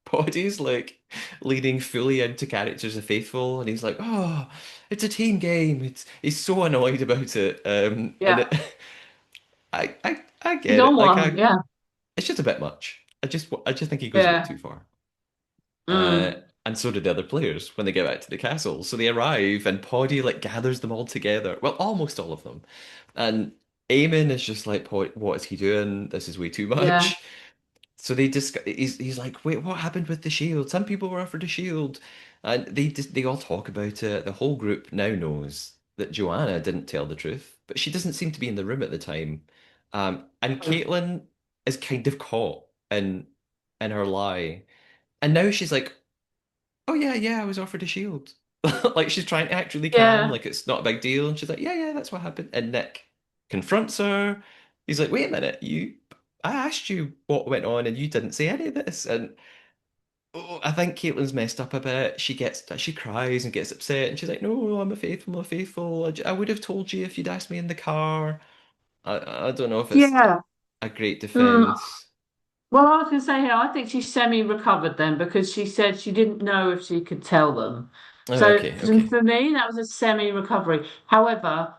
Poddy's like leaning fully into characters of faithful, and he's like, "Oh, it's a team game." He's so annoyed about it, and Yeah. I He's get on it. one. Yeah. It's just a bit much. I just think he goes a bit Yeah. too far. Uh, Mm. and so did the other players when they get back to the castle. So they arrive and Poddy like gathers them all together. Well, almost all of them. And Eamon is just like, what is he doing? This is way too Yeah. much. So they discuss. He's like, wait, what happened with the shield? Some people were offered a shield, and they all talk about it. The whole group now knows that Joanna didn't tell the truth, but she doesn't seem to be in the room at the time. And Mm. Caitlin is kind of caught in her lie, and now she's like, oh yeah, yeah, I was offered a shield. Like she's trying to act really calm, Yeah. like it's not a big deal. And she's like, yeah, yeah, that's what happened. And Nick confronts her. He's like, wait a minute, I asked you what went on and you didn't say any of this. And oh, I think Caitlin's messed up a bit. She cries and gets upset. And she's like, no, I'm a faithful. I would have told you if you'd asked me in the car. I don't know if it's Yeah. a great Mm. defense. Well, I was going to say here, I think she's semi-recovered then because she said she didn't know if she could tell them. So Okay, for okay. for me, that was a semi-recovery. However,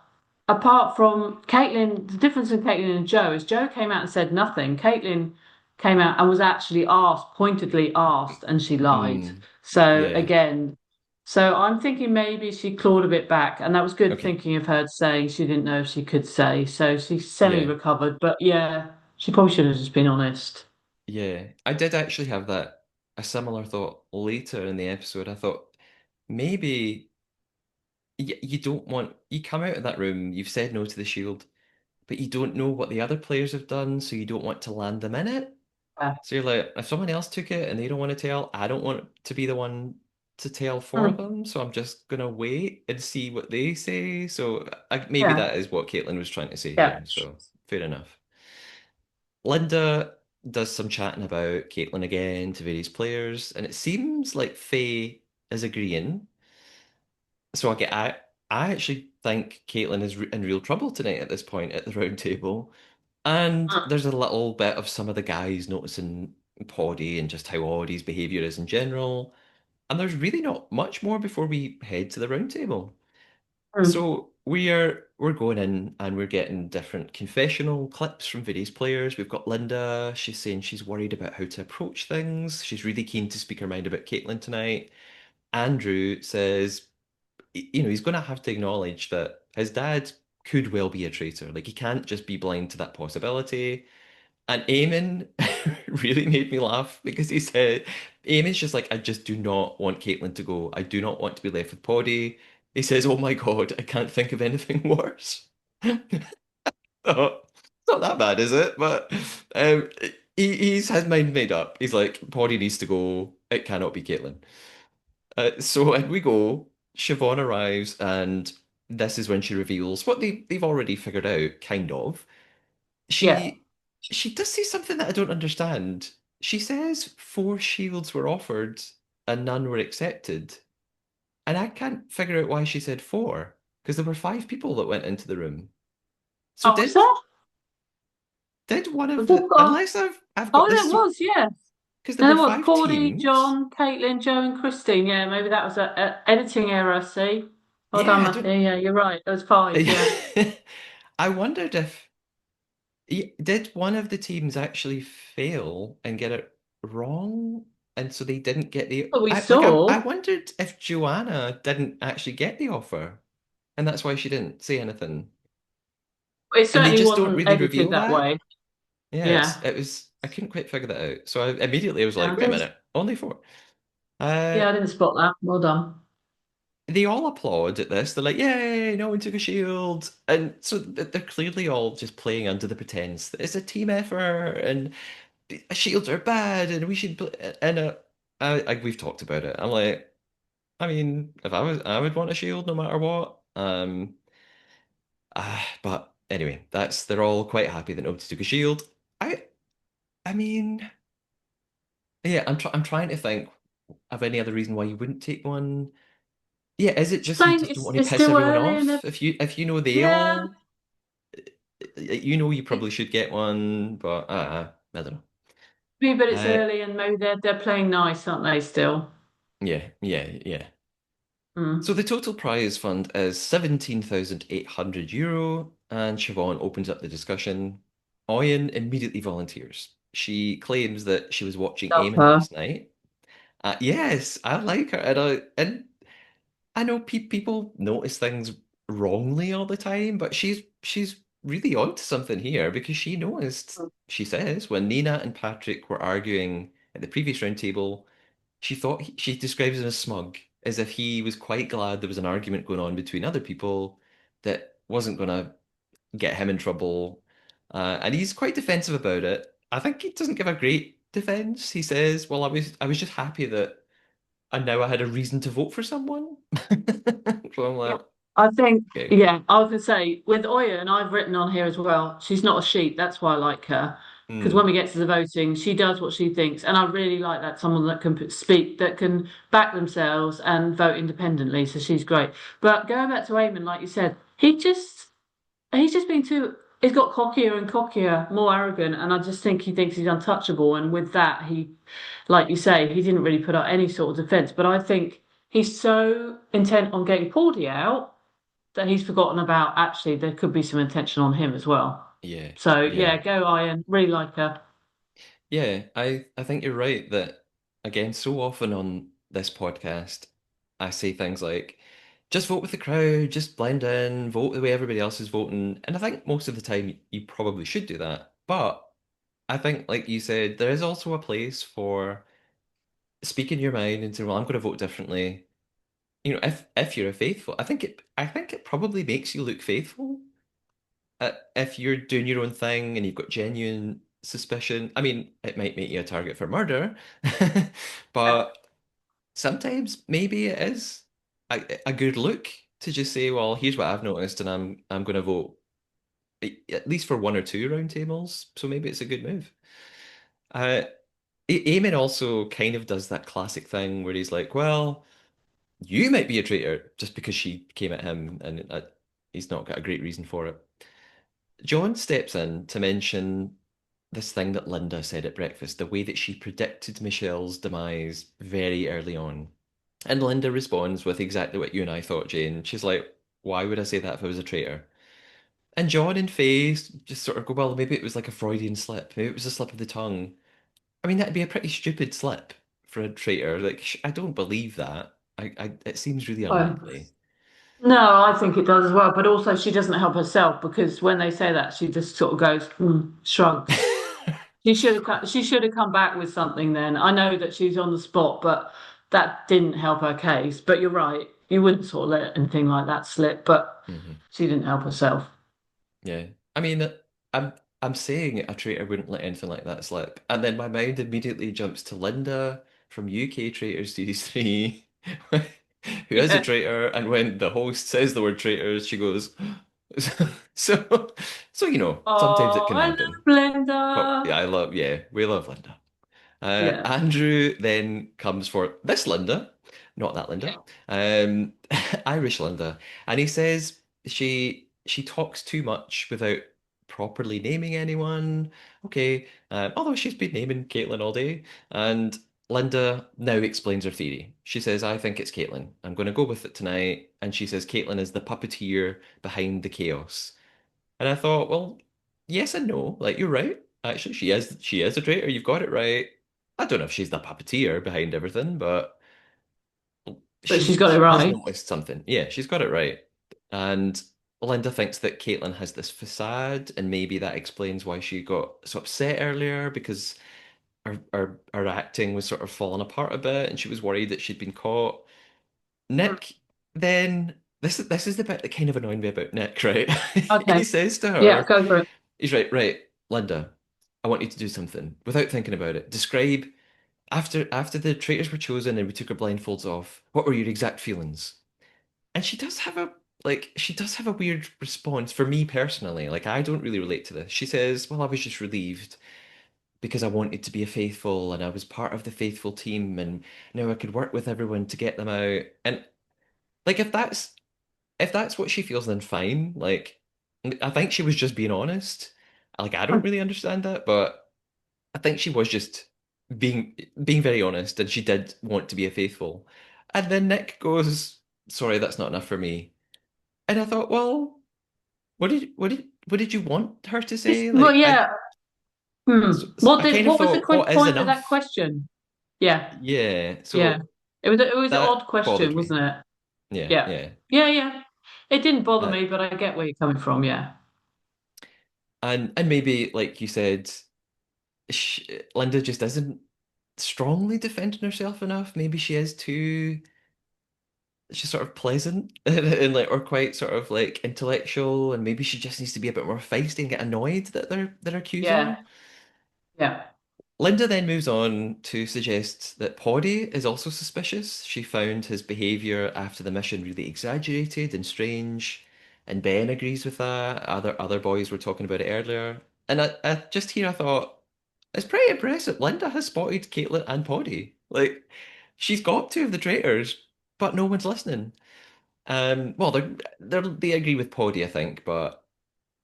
apart from Caitlin, the difference in Caitlin and Joe is Joe came out and said nothing. Caitlin came out and was actually asked, pointedly asked, and she lied. Mm, So yeah, again, so I'm thinking maybe she clawed a bit back, and that was good okay. thinking of her saying she didn't know if she could say. So she's Yeah. semi-recovered, but yeah, she probably should have just been honest. Yeah, I did actually have a similar thought later in the episode. I thought maybe you don't want you come out of that room, you've said no to the shield, but you don't know what the other players have done, so you don't want to land them in it. Yeah. So you're like, if someone else took it and they don't want to tell, I don't want to be the one to tell for Mm. them, so I'm just gonna wait and see what they say. So maybe Yeah. that is what Caitlin was trying to say Yeah. here. So fair enough. Linda does some chatting about Caitlyn again to various players, and it seems like Faye is agreeing. So I actually think Caitlyn is in real trouble tonight at this point at the round table. And Mm. there's a little bit of some of the guys noticing Poddy and just how odd his behaviour is in general. And there's really not much more before we head to the round table. Mm. So we're going in and we're getting different confessional clips from various players. We've got Linda, she's saying she's worried about how to approach things. She's really keen to speak her mind about Caitlyn tonight. Andrew says, he's going to have to acknowledge that his dad could well be a traitor. Like he can't just be blind to that possibility. And Eamon really made me laugh because he said, Eamon's just like, I just do not want Caitlyn to go. I do not want to be left with Poddy. He says, oh my God, I can't think of anything worse. Oh, it's not that bad, is it? But um, he's his mind made up. He's like, Poddy needs to go. It cannot be Caitlin. So in we go. Siobhan arrives, and this is when she reveals what they've already figured out, kind of. Yeah. She she does say something that I don't understand. She says four shields were offered and none were accepted. And I can't figure out why she said four, because there were five people that went into the room. So Oh, was there? did one Was of there the one? unless I've got Oh, this there so was, yeah. because there And were there was five Cordy, teams. John, Caitlin, Joe, and Christine. Yeah, maybe that was a editing error. See, well done, Yeah, I Matthew. don't. Yeah, you're right. There was five. Yeah. I wondered if did one of the teams actually fail and get it wrong, and so they didn't get the. But we I saw. wondered if Joanna didn't actually get the offer, and that's why she didn't say anything. It And they certainly just don't wasn't really edited reveal that that. way. Yeah, Yeah. it was. I couldn't quite figure that out. So I immediately was Yeah, I like, wait a didn't. minute, only four. Uh, Yeah, I didn't spot that. Well done. they all applaud at this. They're like, "Yay! No one took a shield," and so they're clearly all just playing under the pretense that it's a team effort and shields are bad and we should. And we've talked about it. I'm like, I mean, if I would want a shield no matter what. But anyway, that's they're all quite happy that nobody took a shield. I, I mean, yeah, I'm trying to think of any other reason why you wouldn't take one. Yeah, is it It's just you plain. just don't want to It's piss still everyone early, and off? If you know they yeah, all, you know you it, probably should get one, but I don't know. but it's Uh, early, and maybe they're playing nice, aren't they? Still. yeah. So Mm. the total prize fund is €17,800, and Siobhan opens up the discussion. Oyen immediately volunteers. She claims that she was watching Love Eamon her. last night. Yes, I like her, and I know people notice things wrongly all the time, but she's really onto something here because she noticed, she says, when Nina and Patrick were arguing at the previous round table, she thought she describes him as smug, as if he was quite glad there was an argument going on between other people that wasn't going to get him in trouble. And he's quite defensive about it. I think he doesn't give a great defense. He says, "Well, I was just happy that and now I had a reason to vote for someone." So I'm Yeah. like, I think, okay. yeah, I was gonna say with Oya, and I've written on here as well, she's not a sheep. That's why I like her. Because when Hmm. we get to the voting, she does what she thinks. And I really like that someone that can speak, that can back themselves and vote independently. So she's great. But going back to Eamon, like you said, he's just been too, he's got cockier and cockier, more arrogant. And I just think he thinks he's untouchable. And with that, like you say, he didn't really put up any sort of defense. But I think he's so intent on getting Pordy out that he's forgotten about actually there could be some intention on him as well. Yeah. So Yeah. yeah, go Iron. Really like her. Yeah. I think you're right that again, so often on this podcast, I say things like, just vote with the crowd, just blend in, vote the way everybody else is voting. And I think most of the time you probably should do that. But I think, like you said, there is also a place for speaking your mind and saying, well, I'm going to vote differently. You know, if you're a faithful, I think it probably makes you look faithful. If you're doing your own thing and you've got genuine suspicion, I mean, it might make you a target for murder, but sometimes maybe it is a good look to just say, well, here's what I've noticed, and I'm going to vote at least for one or two round tables. So maybe it's a good move. Uh, Eamon also kind of does that classic thing where he's like, well, you might be a traitor just because she came at him, and he's not got a great reason for it. John steps in to mention this thing that Linda said at breakfast, the way that she predicted Michelle's demise very early on. And Linda responds with exactly what you and I thought, Jane. She's like, why would I say that if I was a traitor? And John and Faye just sort of go, well, maybe it was like a Freudian slip. Maybe it was a slip of the tongue. I mean, that'd be a pretty stupid slip for a traitor. Like, I don't believe that. It seems really Oh. unlikely. No, I think it does as well. But also, she doesn't help herself because when they say that, she just sort of goes, shrugs. She should have come back with something. Then I know that she's on the spot, but that didn't help her case. But you're right. You wouldn't sort of let anything like that slip. But Mhm. she didn't help herself. Yeah. I mean, I'm I'm saying a traitor wouldn't let anything like that slip. And then my mind immediately jumps to Linda from UK Traitors Series 3, who is a Yeah. traitor, and when the host says the word traitors, she goes, so so sometimes it Oh, can I happen. love But Blender. yeah, we love Linda. Yeah. Andrew then comes for this Linda, not that Linda, Yeah. um, Irish Linda, and he says she talks too much without properly naming anyone. Okay, although she's been naming Caitlin all day, and Linda now explains her theory. She says, "I think it's Caitlin. I'm going to go with it tonight." And she says Caitlin is the puppeteer behind the chaos. And I thought, well, yes and no. Like you're right. Actually, she is a traitor. You've got it right. I don't know if she's the puppeteer behind everything, but But she's she got it she has right. noticed something. Yeah, she's got it right. And Linda thinks that Caitlin has this facade, and maybe that explains why she got so upset earlier because her acting was sort of falling apart a bit, and she was worried that she'd been caught. Mm. Nick then this is the bit that kind of annoyed me about Nick, right? He Okay. says to Yeah, her, go for it. he's right, Linda, I want you to do something without thinking about it. Describe after the traitors were chosen and we took our blindfolds off, what were your exact feelings? And she does have a weird response for me personally. Like I don't really relate to this. She says, "Well, I was just relieved because I wanted to be a faithful and I was part of the faithful team and now I could work with everyone to get them out." And like if that's what she feels, then fine. Like I think she was just being honest. Like I don't really understand that, but I think she was just being very honest, and she did want to be a faithful. And then Nick goes, "Sorry, that's not enough for me." And I thought, well, what did you want her to say? Well, Like yeah. Hmm. I kind of What was the thought, what is point of that enough? question? Yeah. Yeah, Yeah. so It was an odd that question, bothered me. wasn't it? Yeah, Yeah. yeah. Yeah, yeah. It didn't bother Uh, me, but I get where you're coming from. Yeah. and maybe like you said, Linda just isn't strongly defending herself enough. Maybe she is too. She's sort of pleasant and like or quite sort of like intellectual, and maybe she just needs to be a bit more feisty and get annoyed that they're accusing her. Yeah. Yeah. Linda then moves on to suggest that Poddy is also suspicious. She found his behavior after the mission really exaggerated and strange, and Ben agrees with that. Other boys were talking about it earlier, and I just here I thought it's pretty impressive. Linda has spotted Caitlin and Poddy. Like she's got two of the traitors, but no one's listening. Well, they agree with Poddy, I think, but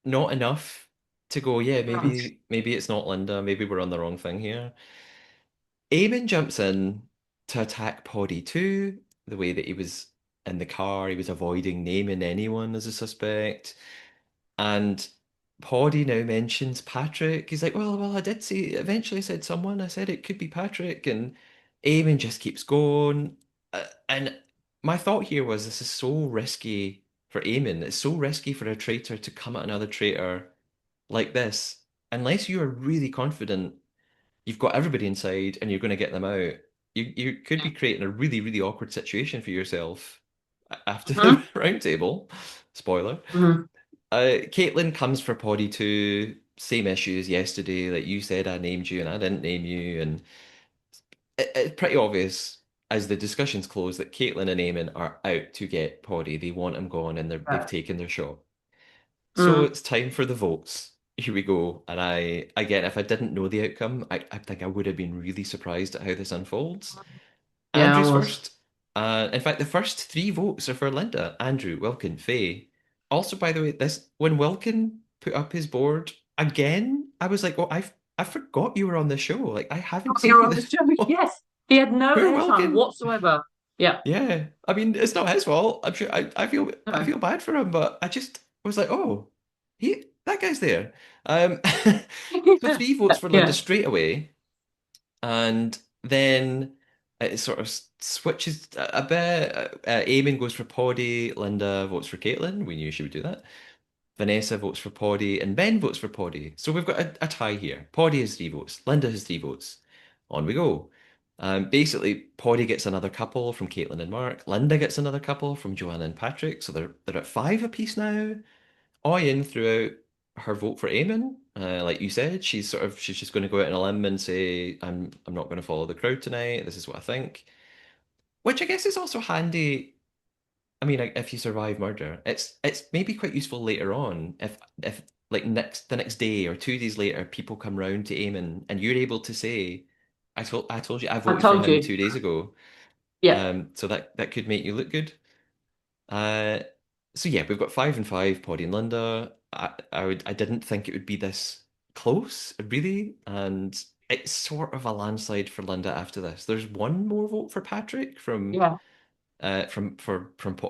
not enough to go. Yeah, Mm. maybe it's not Linda. Maybe we're on the wrong thing here. Eamon jumps in to attack Poddy too. The way that he was in the car, he was avoiding naming anyone as a suspect. And Poddy now mentions Patrick. He's like, well, I did say, eventually said someone. I said it could be Patrick. And Eamon just keeps going. And my thought here was this is so risky for Eamon. It's so risky for a traitor to come at another traitor like this. Unless you are really confident you've got everybody inside and you're going to get them out. You could be creating a really, really awkward situation for yourself after the Mhm. round table. Spoiler. Mhm. Caitlin comes for Poddy too. Same issue as yesterday. Like you said, I named you and I didn't name you, and it's pretty obvious as the discussions close that Caitlin and Eamon are out to get Poddy. They want him gone, and they've Right. taken their shot. So Mm. it's time for the votes. Here we go. And again, if I didn't know the outcome, I think I would have been really surprised at how this unfolds. Yeah, I Andrew's was. first. In fact, the first three votes are for Linda, Andrew, Wilkin, Faye. Also, by the way, this when Wilkin put up his board again, I was like, "Well, I forgot you were on the show. Like, I haven't seen You're you on the this. show. Yes. He had no Poor airtime Wilkin. whatsoever. Yeah. Yeah, I mean, it's not his fault. I'm sure. I No. feel bad for him, but I just was like, oh, that guy's there. So three votes for Linda Yeah. straight away, and then it sort of switches a bit. Eamon goes for Poddy, Linda votes for Caitlin. We knew she would do that. Vanessa votes for Poddy, and Ben votes for Poddy. So we've got a tie here. Poddy has three votes. Linda has three votes. On we go. Basically, Poddy gets another couple from Caitlin and Mark. Linda gets another couple from Joanna and Patrick. So they're at five apiece now. All in throughout. her vote for Eamon. Like you said, she's just going to go out on a limb and say, I'm not going to follow the crowd tonight. This is what I think." Which I guess is also handy. I mean, like, if you survive murder, it's maybe quite useful later on if like the next day or 2 days later, people come round to Eamon and you're able to say, I told you I I voted for told him you. 2 days ago." Yeah, So that could make you look good. Uh, so yeah, we've got 5 and 5, Poddy and Linda. I didn't think it would be this close, really, and it's sort of a landslide for Linda after this. There's one more vote for Patrick yeah,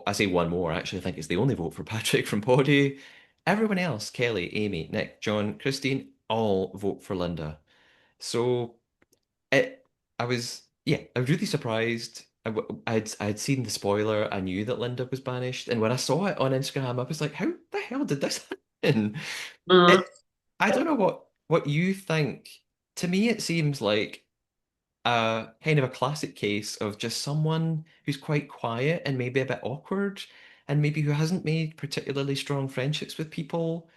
I say one more. Actually, I think it's the only vote for Patrick from Poddy. Everyone else, Kelly, Amy, Nick, John, Christine, all vote for Linda. So it, I was really surprised. I'd seen the spoiler. I knew that Linda was banished, and when I saw it on Instagram, I was like, "How the hell did this happen?" mm, It, I don't know what you think. To me, it seems like a kind of a classic case of just someone who's quite quiet and maybe a bit awkward, and maybe who hasn't made particularly strong friendships with people,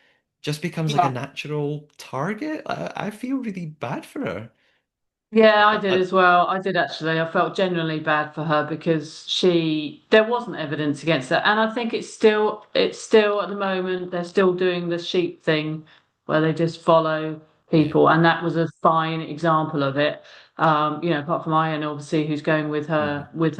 just becomes like a yeah. natural target. I feel really bad for her. Yeah, I I, did I, as well. I did actually. I felt genuinely bad for her because there wasn't evidence against her. And I think it's still at the moment, they're still doing the sheep thing where they just follow yeah. people. And that was a fine example of it. Apart from Ian, obviously, who's going hmm with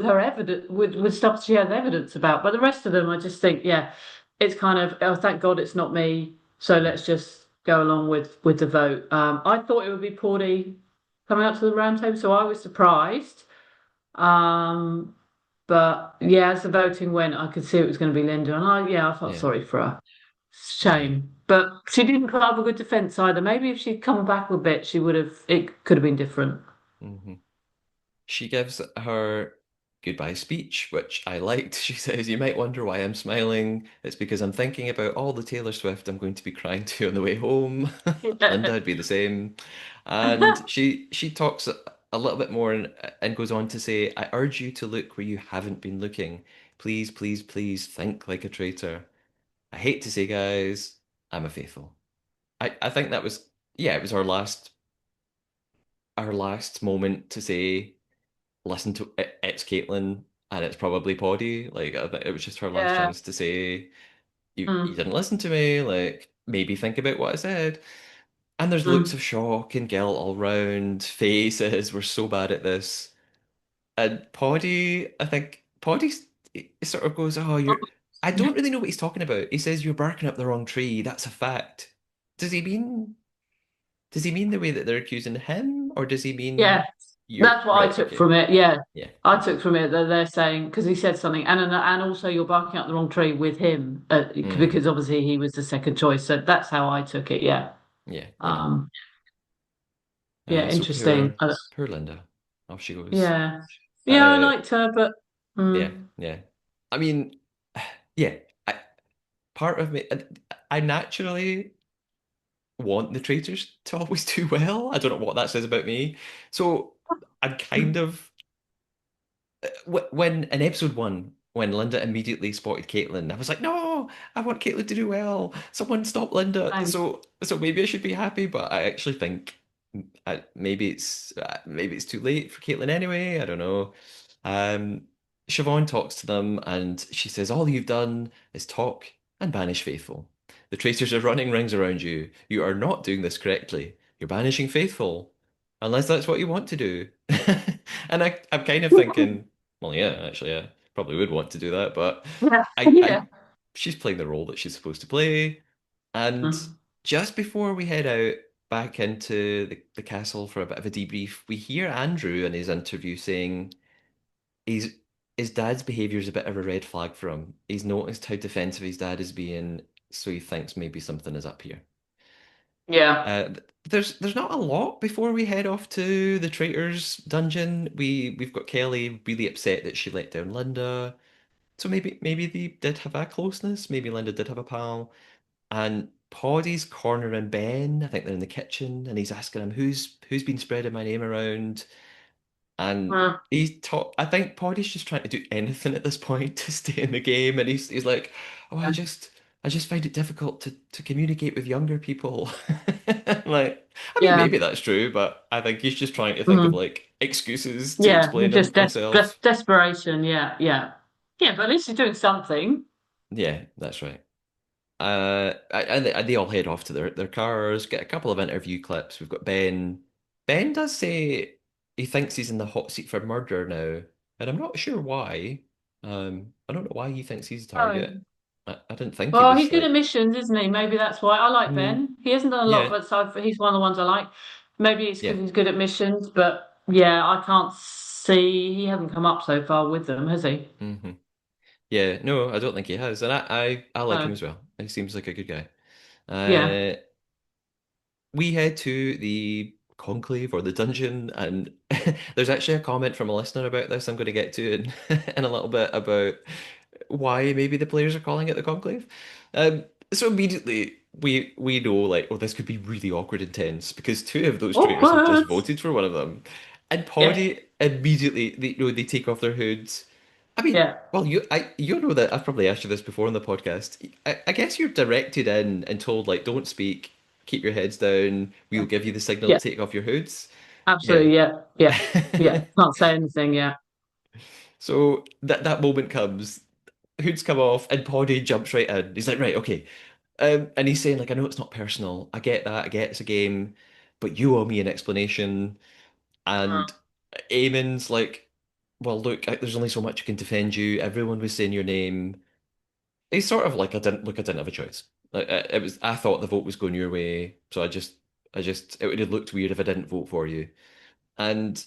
her evidence, with stuff she has evidence about. But the rest of them, I just think, yeah, it's kind of, oh, thank God it's not me. So let's just go along with the vote. I thought it would be Porty coming up to the round table, so I was surprised. Um, but yeah, as the voting went, I could see it was going to be Linda, and I felt Yeah. sorry for her. Yeah. Shame, but she didn't put up a good defence either. Maybe if she'd come back a bit, she would have. It could have been different. hmm She gives her goodbye speech, which I liked. She says, "You might wonder why I'm smiling. It's because I'm thinking about all the Taylor Swift I'm going to be crying to on the way home." Linda would be the same. And she talks a little bit more and goes on to say, "I urge you to look where you haven't been looking. Please, please, please think like a traitor. I hate to say, guys, I'm a faithful." I think that was, yeah, it was our last moment to say, listen to it's Caitlin and it's probably Poddy. Like it was just her last Yeah. chance to say, you Mm, didn't listen to me. Like maybe think about what I said." And there's looks mm. of shock and guilt all round. Faces, we're so bad at this. And Poddy, I think he sort of goes, "Oh, you're." I don't really know what he's talking about. He says you're barking up the wrong tree. That's a fact. Does he mean? Does he mean the way that they're accusing him, or does he mean Yeah, you're that's what I right? took Okay, from it. Yeah, yeah. I Okay. took from it that they're saying because he said something, and also you're barking up the wrong tree with him Mm, because obviously he was the second choice. So that's how I took it. Yeah. yeah. Yeah. Um, yeah, So interesting. poor Linda. Off she goes. Yeah. Yeah, I Uh, liked her, but yeah, mm, yeah. I mean, yeah. Part of me, I naturally want the traitors to always do well. I don't know what that says about me. So I'm kind of when in episode 1, when Linda immediately spotted Caitlin, I was like, no, I want Caitlin to do well. Someone stop Linda. same. So maybe I should be happy, but I actually think maybe it's too late for Caitlin anyway. I don't know. Um, Siobhan talks to them and she says, "All you've done is talk and banish Faithful. The traitors are running rings around you. You are not doing this correctly. You're banishing Faithful, unless that's what you want to do." And I'm kind of thinking, well, yeah, actually, yeah, probably would want to do that, but Yeah, I yeah. she's playing the role that she's supposed to play. And Mm. just before we head out back into the castle for a bit of a debrief, we hear Andrew in his interview saying he's his dad's behavior is a bit of a red flag for him. He's noticed how defensive his dad is being, so he thinks maybe something is up here. Yeah. There's not a lot before we head off to the Traitors dungeon. We've got Kelly really upset that she let down Linda. So maybe they did have a closeness. Maybe Linda did have a pal. And Poddy's cornering Ben. I think they're in the kitchen, and he's asking him who's been spreading my name around. And Mm. I think Poddy's just trying to do anything at this point to stay in the game. And he's like, "Oh, Yeah. I just find it difficult to communicate with younger people. Like, I mean, Yeah. maybe that's true, but I think he's just trying to think of Mhm. like excuses to Yeah. explain Just himself. desperation. Yeah. Yeah. Yeah. But at least he's doing something. Yeah, that's right. And they all head off to their cars, get a couple of interview clips. We've got Ben. Ben does say he thinks he's in the hot seat for murder now, and I'm not sure why. I don't know why he thinks he's a Oh. target. I didn't think he Well, was he's good at like, missions, isn't he? Maybe that's why I like mm, Ben. He hasn't done a lot, yeah, but he's one of the ones I like. Maybe it's yeah, because he's good at missions, but yeah, I can't see he hasn't come up so far with them, has he? hmm yeah. No, I don't think he has, and I like him No. as well. He seems like a good guy. Yeah. Uh, we head to the conclave or the dungeon, and there's actually a comment from a listener about this I'm going to get to in, in a little bit about why maybe the players are calling it the conclave. So immediately we know like, oh, this could be really awkward and tense because two of those traitors have just Awkward. voted for one of them, and Yeah. Poddy immediately they take off their hoods. I mean, Yeah. well, you know that I've probably asked you this before on the podcast. I guess you're directed in and told like, don't speak, keep your heads down. We'll give you the signal Yeah. to take off your hoods. Yeah. Absolutely. Yeah. Yeah. Yeah. Can't say anything. Yeah. So that moment comes, hoods come off, and Poddy jumps right in. He's like, right, okay. And he's saying like, I know it's not personal. I get that. I get it's a game, but you owe me an explanation. And Eamon's like, well, look, there's only so much I can defend you. Everyone was saying your name. He's sort of like, I didn't have a choice. Like, it was, I thought the vote was going your way, so it would have looked weird if I didn't vote for you. And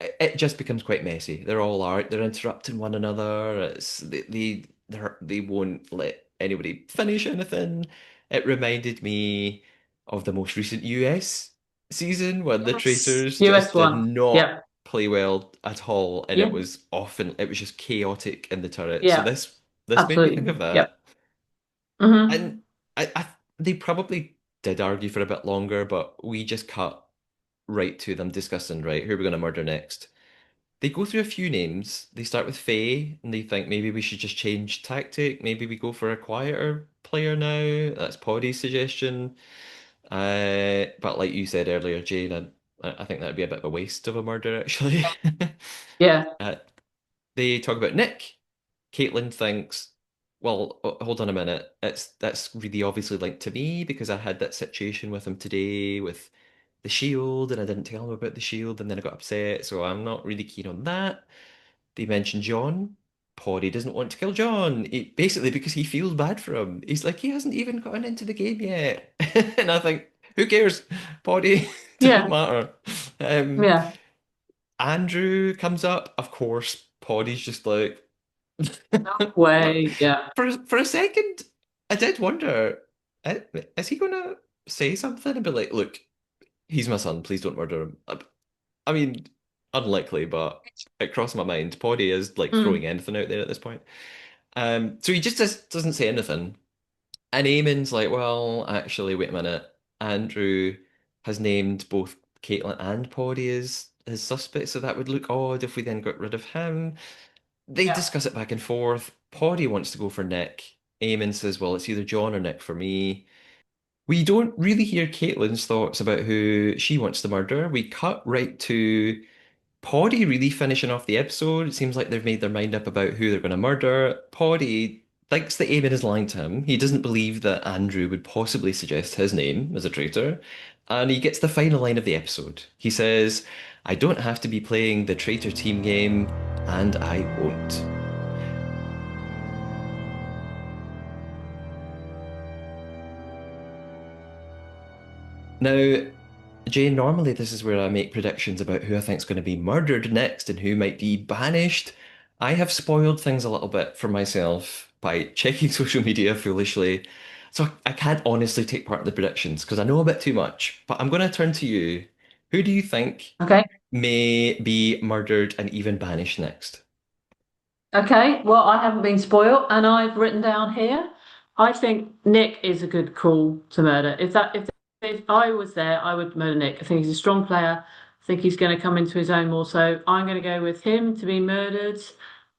it just becomes quite messy. They're interrupting one another. They won't let anybody finish anything. It reminded me of the most recent US season when the Yes. Traitors US just did one. not Yeah. play well at all, and Yeah. it was just chaotic in the turret. So Yeah. this made me think Absolutely. of Yep. that. And Hmm. I they probably did argue for a bit longer, but we just cut right to them discussing, right, who are we going to murder next? They go through a few names. They start with Faye, and they think maybe we should just change tactic. Maybe we go for a quieter player now. That's Poddy's suggestion. But like you said earlier, Jane, I think that'd be a bit of a waste of a murder, actually. Yeah. Uh, they talk about Nick. Caitlin thinks, well, hold on a minute. That's really obviously linked to me because I had that situation with him today with the shield, and I didn't tell him about the shield, and then I got upset, so I'm not really keen on that. They mention John. Poddy doesn't want to kill John, basically because he feels bad for him. He's like, he hasn't even gotten into the game yet. And I think, who cares? Poddy doesn't Yeah. matter. Um, Yeah. Andrew comes up. Of course, Poddy's just like, No like way. Yeah. for a second, I did wonder, is he gonna say something and be like, look, he's my son, please don't murder him. I mean, unlikely, but it crossed my mind. Poddy is like throwing Mm. anything out there at this point. So he just doesn't say anything. And Eamon's like, well, actually, wait a minute. Andrew has named both Caitlin and Poddy as his suspects, so that would look odd if we then got rid of him. They Yeah. discuss it back and forth. Poddy wants to go for Nick. Eamon says, well, it's either John or Nick for me. We don't really hear Caitlin's thoughts about who she wants to murder. We cut right to Poddy really finishing off the episode. It seems like they've made their mind up about who they're going to murder. Poddy thinks that Eamon is lying to him. He doesn't believe that Andrew would possibly suggest his name as a traitor. And he gets the final line of the episode. He says, I don't have to be playing the traitor team game, and I won't. Now, Jane, normally this is where I make predictions about who I think is going to be murdered next and who might be banished. I have spoiled things a little bit for myself by checking social media foolishly. So I can't honestly take part in the predictions because I know a bit too much. But I'm going to turn to you. Who do you think Okay. may be murdered and even banished next? Okay. Well, I haven't been spoiled, and I've written down here. I think Nick is a good call to murder. If I was there, I would murder Nick. I think he's a strong player. I think he's going to come into his own more. So I'm going to go with him to be murdered.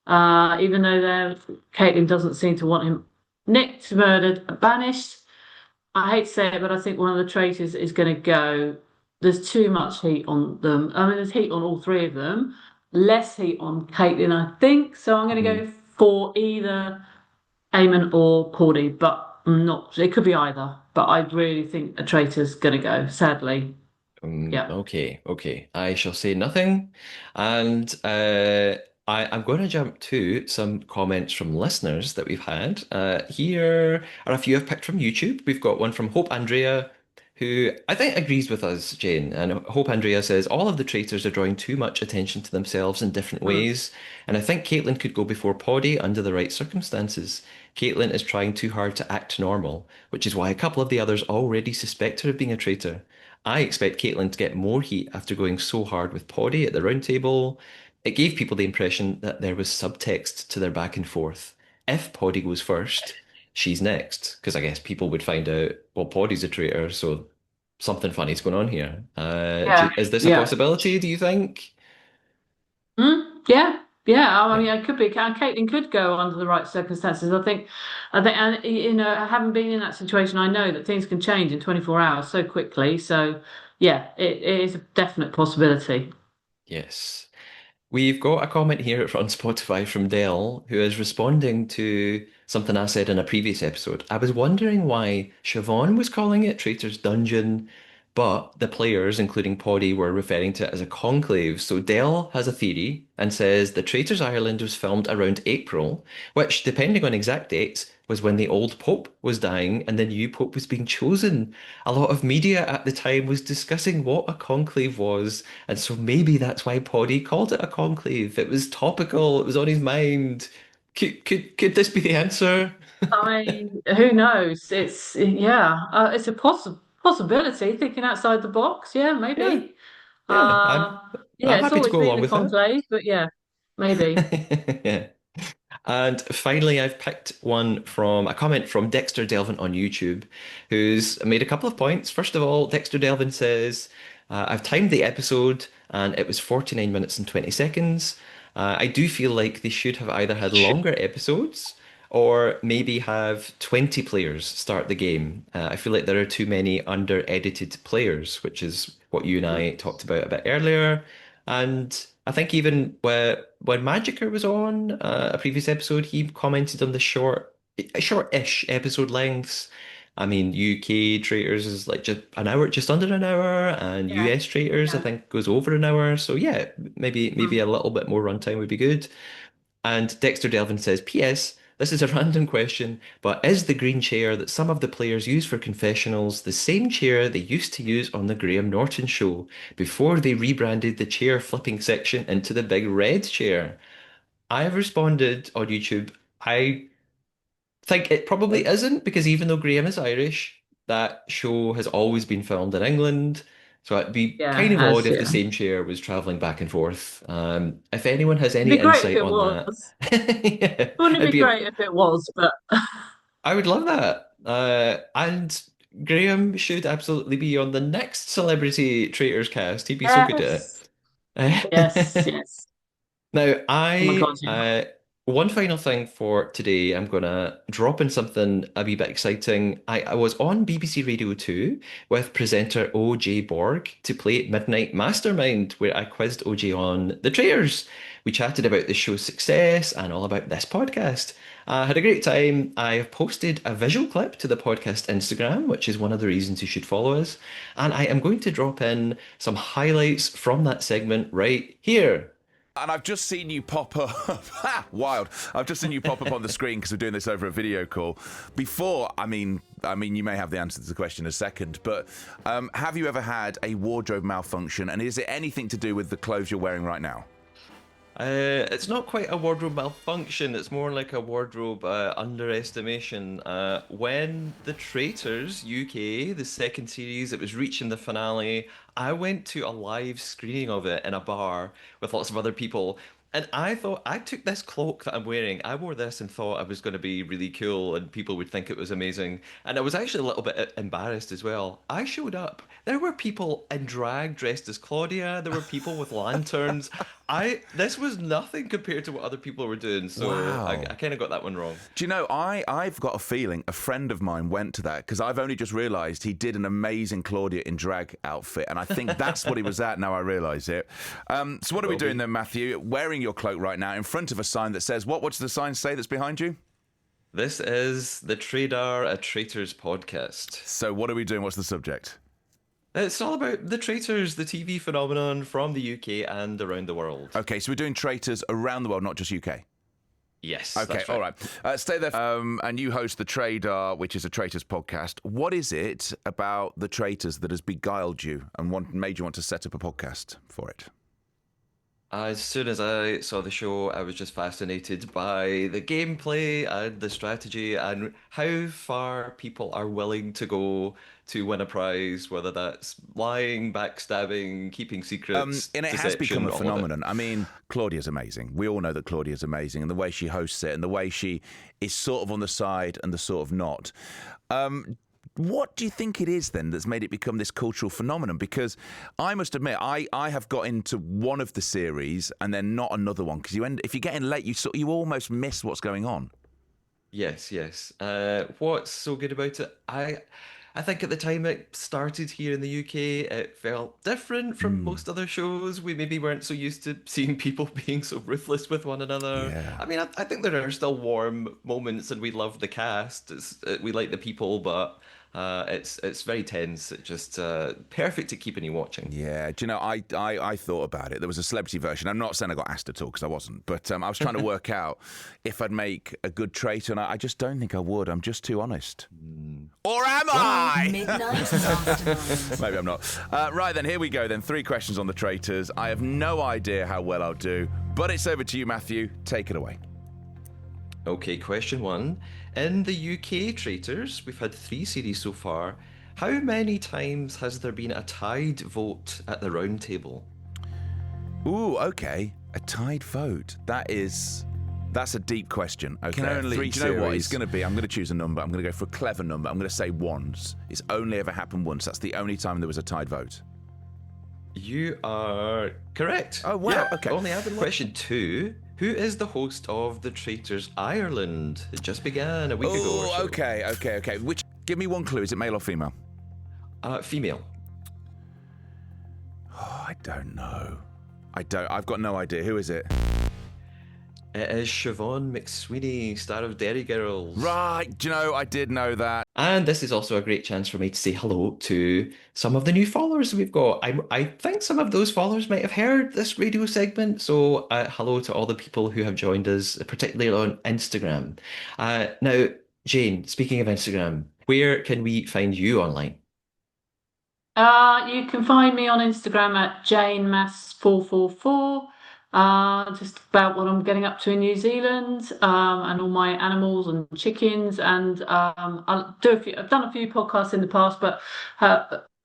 Even though Caitlin doesn't seem to want him. nicked, murdered, banished. I hate to say it, but I think one of the traitors is going to go. There's too much heat on them. I mean, there's heat on all three of them. Less heat on Caitlin, I think. So I'm going to Mhm. go for either Eamon or Cordy, but I'm not. It could be either. But I really think a traitor's going to go. Sadly, yeah. Okay, okay. I shall say nothing. And I'm going to jump to some comments from listeners that we've had. Here are a few I've picked from YouTube. We've got one from Hope Andrea, who I think agrees with us, Jane. And Hope Andrea says, all of the traitors are drawing too much attention to themselves in different Mm. ways. And I think Caitlyn could go before Poddy under the right circumstances. Caitlyn is trying too hard to act normal, which is why a couple of the others already suspect her of being a traitor. I expect Caitlyn to get more heat after going so hard with Poddy at the round table. It gave people the impression that there was subtext to their back and forth. If Poddy goes first, she's next. Because I guess people would find out, well, Poddy's a traitor, so something funny's going on here. Yeah, Is this a yeah. possibility, do you think? Yeah, yeah. I Yeah. mean, it could be. Caitlin could go under the right circumstances. And having been in that situation, I know that things can change in 24 hours so quickly. So, yeah, it is a definite possibility. Yes. We've got a comment here on Spotify from Dell who is responding to something I said in a previous episode. I was wondering why Siobhan was calling it Traitor's Dungeon, but the players, including Poddy, were referring to it as a conclave. So Dell has a theory and says the Traitors Ireland was filmed around April, which, depending on exact dates, was when the old Pope was dying and the new Pope was being chosen. A lot of media at the time was discussing what a conclave was, and so maybe that's why Poddy called it a conclave. It was topical, it was on his mind. Could this be the answer? I mean, who knows? It's a possibility. Thinking outside the box, yeah, Yeah, maybe. yeah, Yeah, I'm it's happy to always go been along the with that. conclave, but yeah, maybe. Yeah. And finally, I've picked one from a comment from Dexter Delvin on YouTube, who's made a couple of points. First of all, Dexter Delvin says, I've timed the episode and it was 49 minutes and 20 seconds. I do feel like they should have either had longer episodes or maybe have 20 players start the game. I feel like there are too many under-edited players, which is what you and I talked about a bit earlier. And I think even when Magicer was on a previous episode, he commented on the short-ish episode lengths. I mean, UK Traitors is like just an hour, just under an hour, and Yeah, US Traitors I yeah. think goes over an hour. So yeah, maybe a Mm. little bit more runtime would be good. And Dexter Delvin says, P.S. This is a random question, but is the green chair that some of the players use for confessionals the same chair they used to use on the Graham Norton show before they rebranded the chair flipping section into the big red chair? I have responded on YouTube. I think it probably isn't because even though Graham is Irish, that show has always been filmed in England. So it'd be Yeah, kind of odd as if the yeah. same chair was traveling back and forth. If anyone has It'd any be great if insight it on that, was. yeah, Wouldn't it it'd be be. great if it was? But I would love that. And Graham should absolutely be on the next Celebrity Traitors cast. He'd be so good at yes, yes, it. yes. Now, Oh my God, yeah. one final thing for today, I'm gonna drop in something a wee bit exciting. I was on BBC Radio 2 with presenter OJ Borg to play Midnight Mastermind, where I quizzed OJ on the traitors. We chatted about the show's success and all about this podcast. I had a great time. I have posted a visual clip to the podcast Instagram, which is one of the reasons you should follow us. And I am going to drop in some highlights from that segment right here. And I've just seen you pop up. Ha! Wild. I've just seen you pop up on the screen because we're doing this over a video call. Before, you may have the answer to the question in a second, but have you ever had a wardrobe malfunction? And is it anything to do with the clothes you're wearing right now? It's not quite a wardrobe malfunction, it's more like a wardrobe underestimation. When The Traitors UK, the second series, it was reaching the finale, I went to a live screening of it in a bar with lots of other people. And I thought I took this cloak that I'm wearing. I wore this and thought I was going to be really cool and people would think it was amazing. And I was actually a little bit embarrassed as well. I showed up. There were people in drag dressed as Claudia. There were people with lanterns. This was nothing compared to what other people were doing, so I Wow. kind of got that one wrong. Do you know, I've got a feeling a friend of mine went to that because I've only just realised he did an amazing Claudia in drag outfit, and I think that's what he was at. Now I realise it. So what are we doing then, Matthew? Wearing your cloak right now in front of a sign that says what? What's the sign say that's behind you? This is the Trader a Traitors podcast. So what are we doing? What's the subject? It's all about the Traitors, the TV phenomenon from the UK and around the world. Okay, so we're doing traitors around the world, not just UK. Yes, Okay, that's right. all right. Stay there. And you host the Trader, which is a Traitors podcast. What is it about the Traitors that has beguiled you and made you want to set up a podcast for it? As soon as I saw the show, I was just fascinated by the gameplay and the strategy and how far people are willing to go to win a prize, whether that's lying, backstabbing, keeping secrets, And it has deception, become a all of it. phenomenon. I mean, Claudia's amazing. We all know that Claudia's amazing, and the way she hosts it, and the way she is sort of on the side and the sort of not. What do you think it is then that's made it become this cultural phenomenon? Because I must admit, I have got into one of the series and then not another one because if you're getting late, you almost miss what's going on. Yes, yes. What's so good about it? I think at the time it started here in the UK, it felt different from most other shows. We maybe weren't so used to seeing people being so ruthless with one another. Yeah. I mean, I think there are still warm moments, and we love the cast. We like the people, but it's very tense. It just perfect to keeping you watching. Yeah, do you know, I thought about it. There was a celebrity version. I'm not saying I got asked at all because I wasn't, but I was trying to work out if I'd make a good traitor, and I just don't think I would. I'm just too honest. Or am I? Midnight Mastermind. Maybe I'm not. Right then, here we go then. 3 questions on the traitors. I have no idea how well I'll do, but it's over to you, Matthew. Take it away. Okay, question 1. In the UK Traitors, we've had 3 series so far. How many times has there been a tied vote at the round table? Ooh, okay. A tied vote. That's a deep question. Okay. Can only 3 do you know what series. it's going to be? I'm going to choose a number. I'm going to go for a clever number. I'm going to say once. It's only ever happened once. That's the only time there was a tied vote. You are correct. Oh, wow, Yeah, okay. only happened. Question 2. Who is the host of the Traitors Ireland? It just began a week ago or Oh, so. okay. Give me one clue. Is it male or female? Female. Oh, I don't know. I've got no idea. Who is it? It is Siobhan McSweeney, star of Derry Girls. Right. Do you know, I did know that. And this is also a great chance for me to say hello to some of the new followers we've got. I think some of those followers might have heard this radio segment. So hello to all the people who have joined us, particularly on Instagram. Now, Jane, speaking of Instagram, where can we find you online? You can find me on Instagram at JaneMass444. Just about what I'm getting up to in New Zealand, and all my animals and chickens. And I've done a few podcasts in the past, but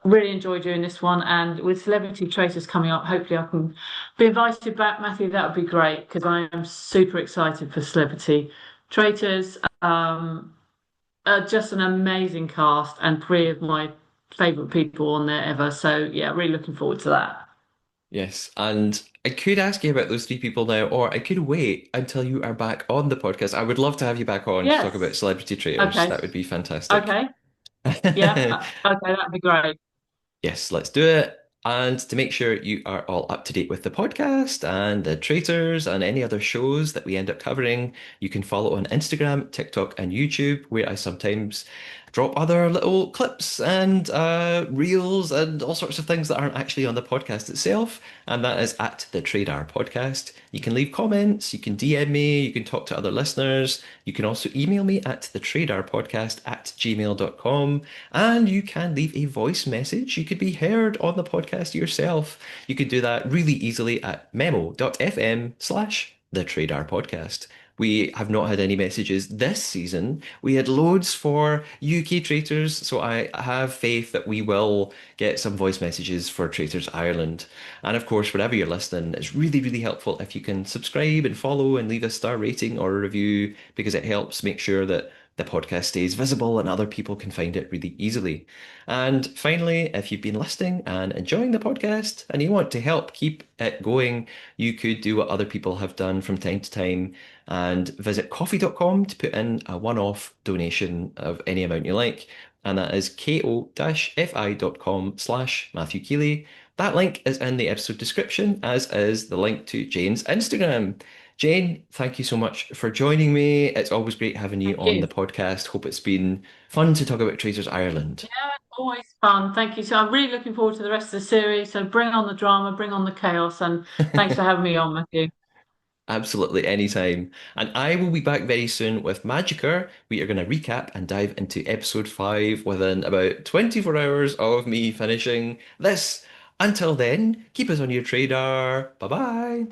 really enjoy doing this one. And with Celebrity Traitors coming up, hopefully I can be invited back, Matthew. That would be great because I am super excited for Celebrity Traitors. Just an amazing cast and 3 of my favourite people on there ever. So yeah, really looking forward to that. Yes, and I could ask you about those 3 people now, or I could wait until you are back on the podcast. I would love to have you back on to Yes. talk about Celebrity Traitors. Okay. That would be fantastic. Okay. Yeah. Okay, that'd be great. Yes, let's do it. And to make sure you are all up to date with the podcast and the Traitors and any other shows that we end up covering, you can follow on Instagram, TikTok, and YouTube, where I sometimes drop other little clips and reels and all sorts of things that aren't actually on the podcast itself. And that is at the Trader Podcast. You can leave comments, you can DM me, you can talk to other listeners. You can also email me at thetraderpodcast@gmail.com, and you can leave a voice message. You could be heard on the podcast yourself. You could do that really easily at memo.fm/thetraderpodcast. We have not had any messages this season. We had loads for UK Traitors, so I have faith that we will get some voice messages for Traitors Ireland. And of course, wherever you're listening, it's really, really helpful if you can subscribe and follow and leave a star rating or a review, because it helps make sure that the podcast stays visible and other people can find it really easily. And finally, if you've been listening and enjoying the podcast and you want to help keep it going, you could do what other people have done from time to time and visit coffee.com to put in a one-off donation of any amount you like. And that is ko-fi.com/Matthew Keeley. That link is in the episode description, as is the link to Jane's Instagram. Jane, thank you so much for joining me. It's always great having you Thank on you. the podcast. Hope it's been fun to talk about Traitors Ireland. Yeah, always fun. Thank you. So I'm really looking forward to the rest of the series. So bring on the drama, bring on the chaos, and thanks for having me on, Matthew. Absolutely, anytime. And I will be back very soon with Magicker. We are going to recap and dive into episode 5 within about 24 hours of me finishing this. Until then, keep us on your radar. Bye bye.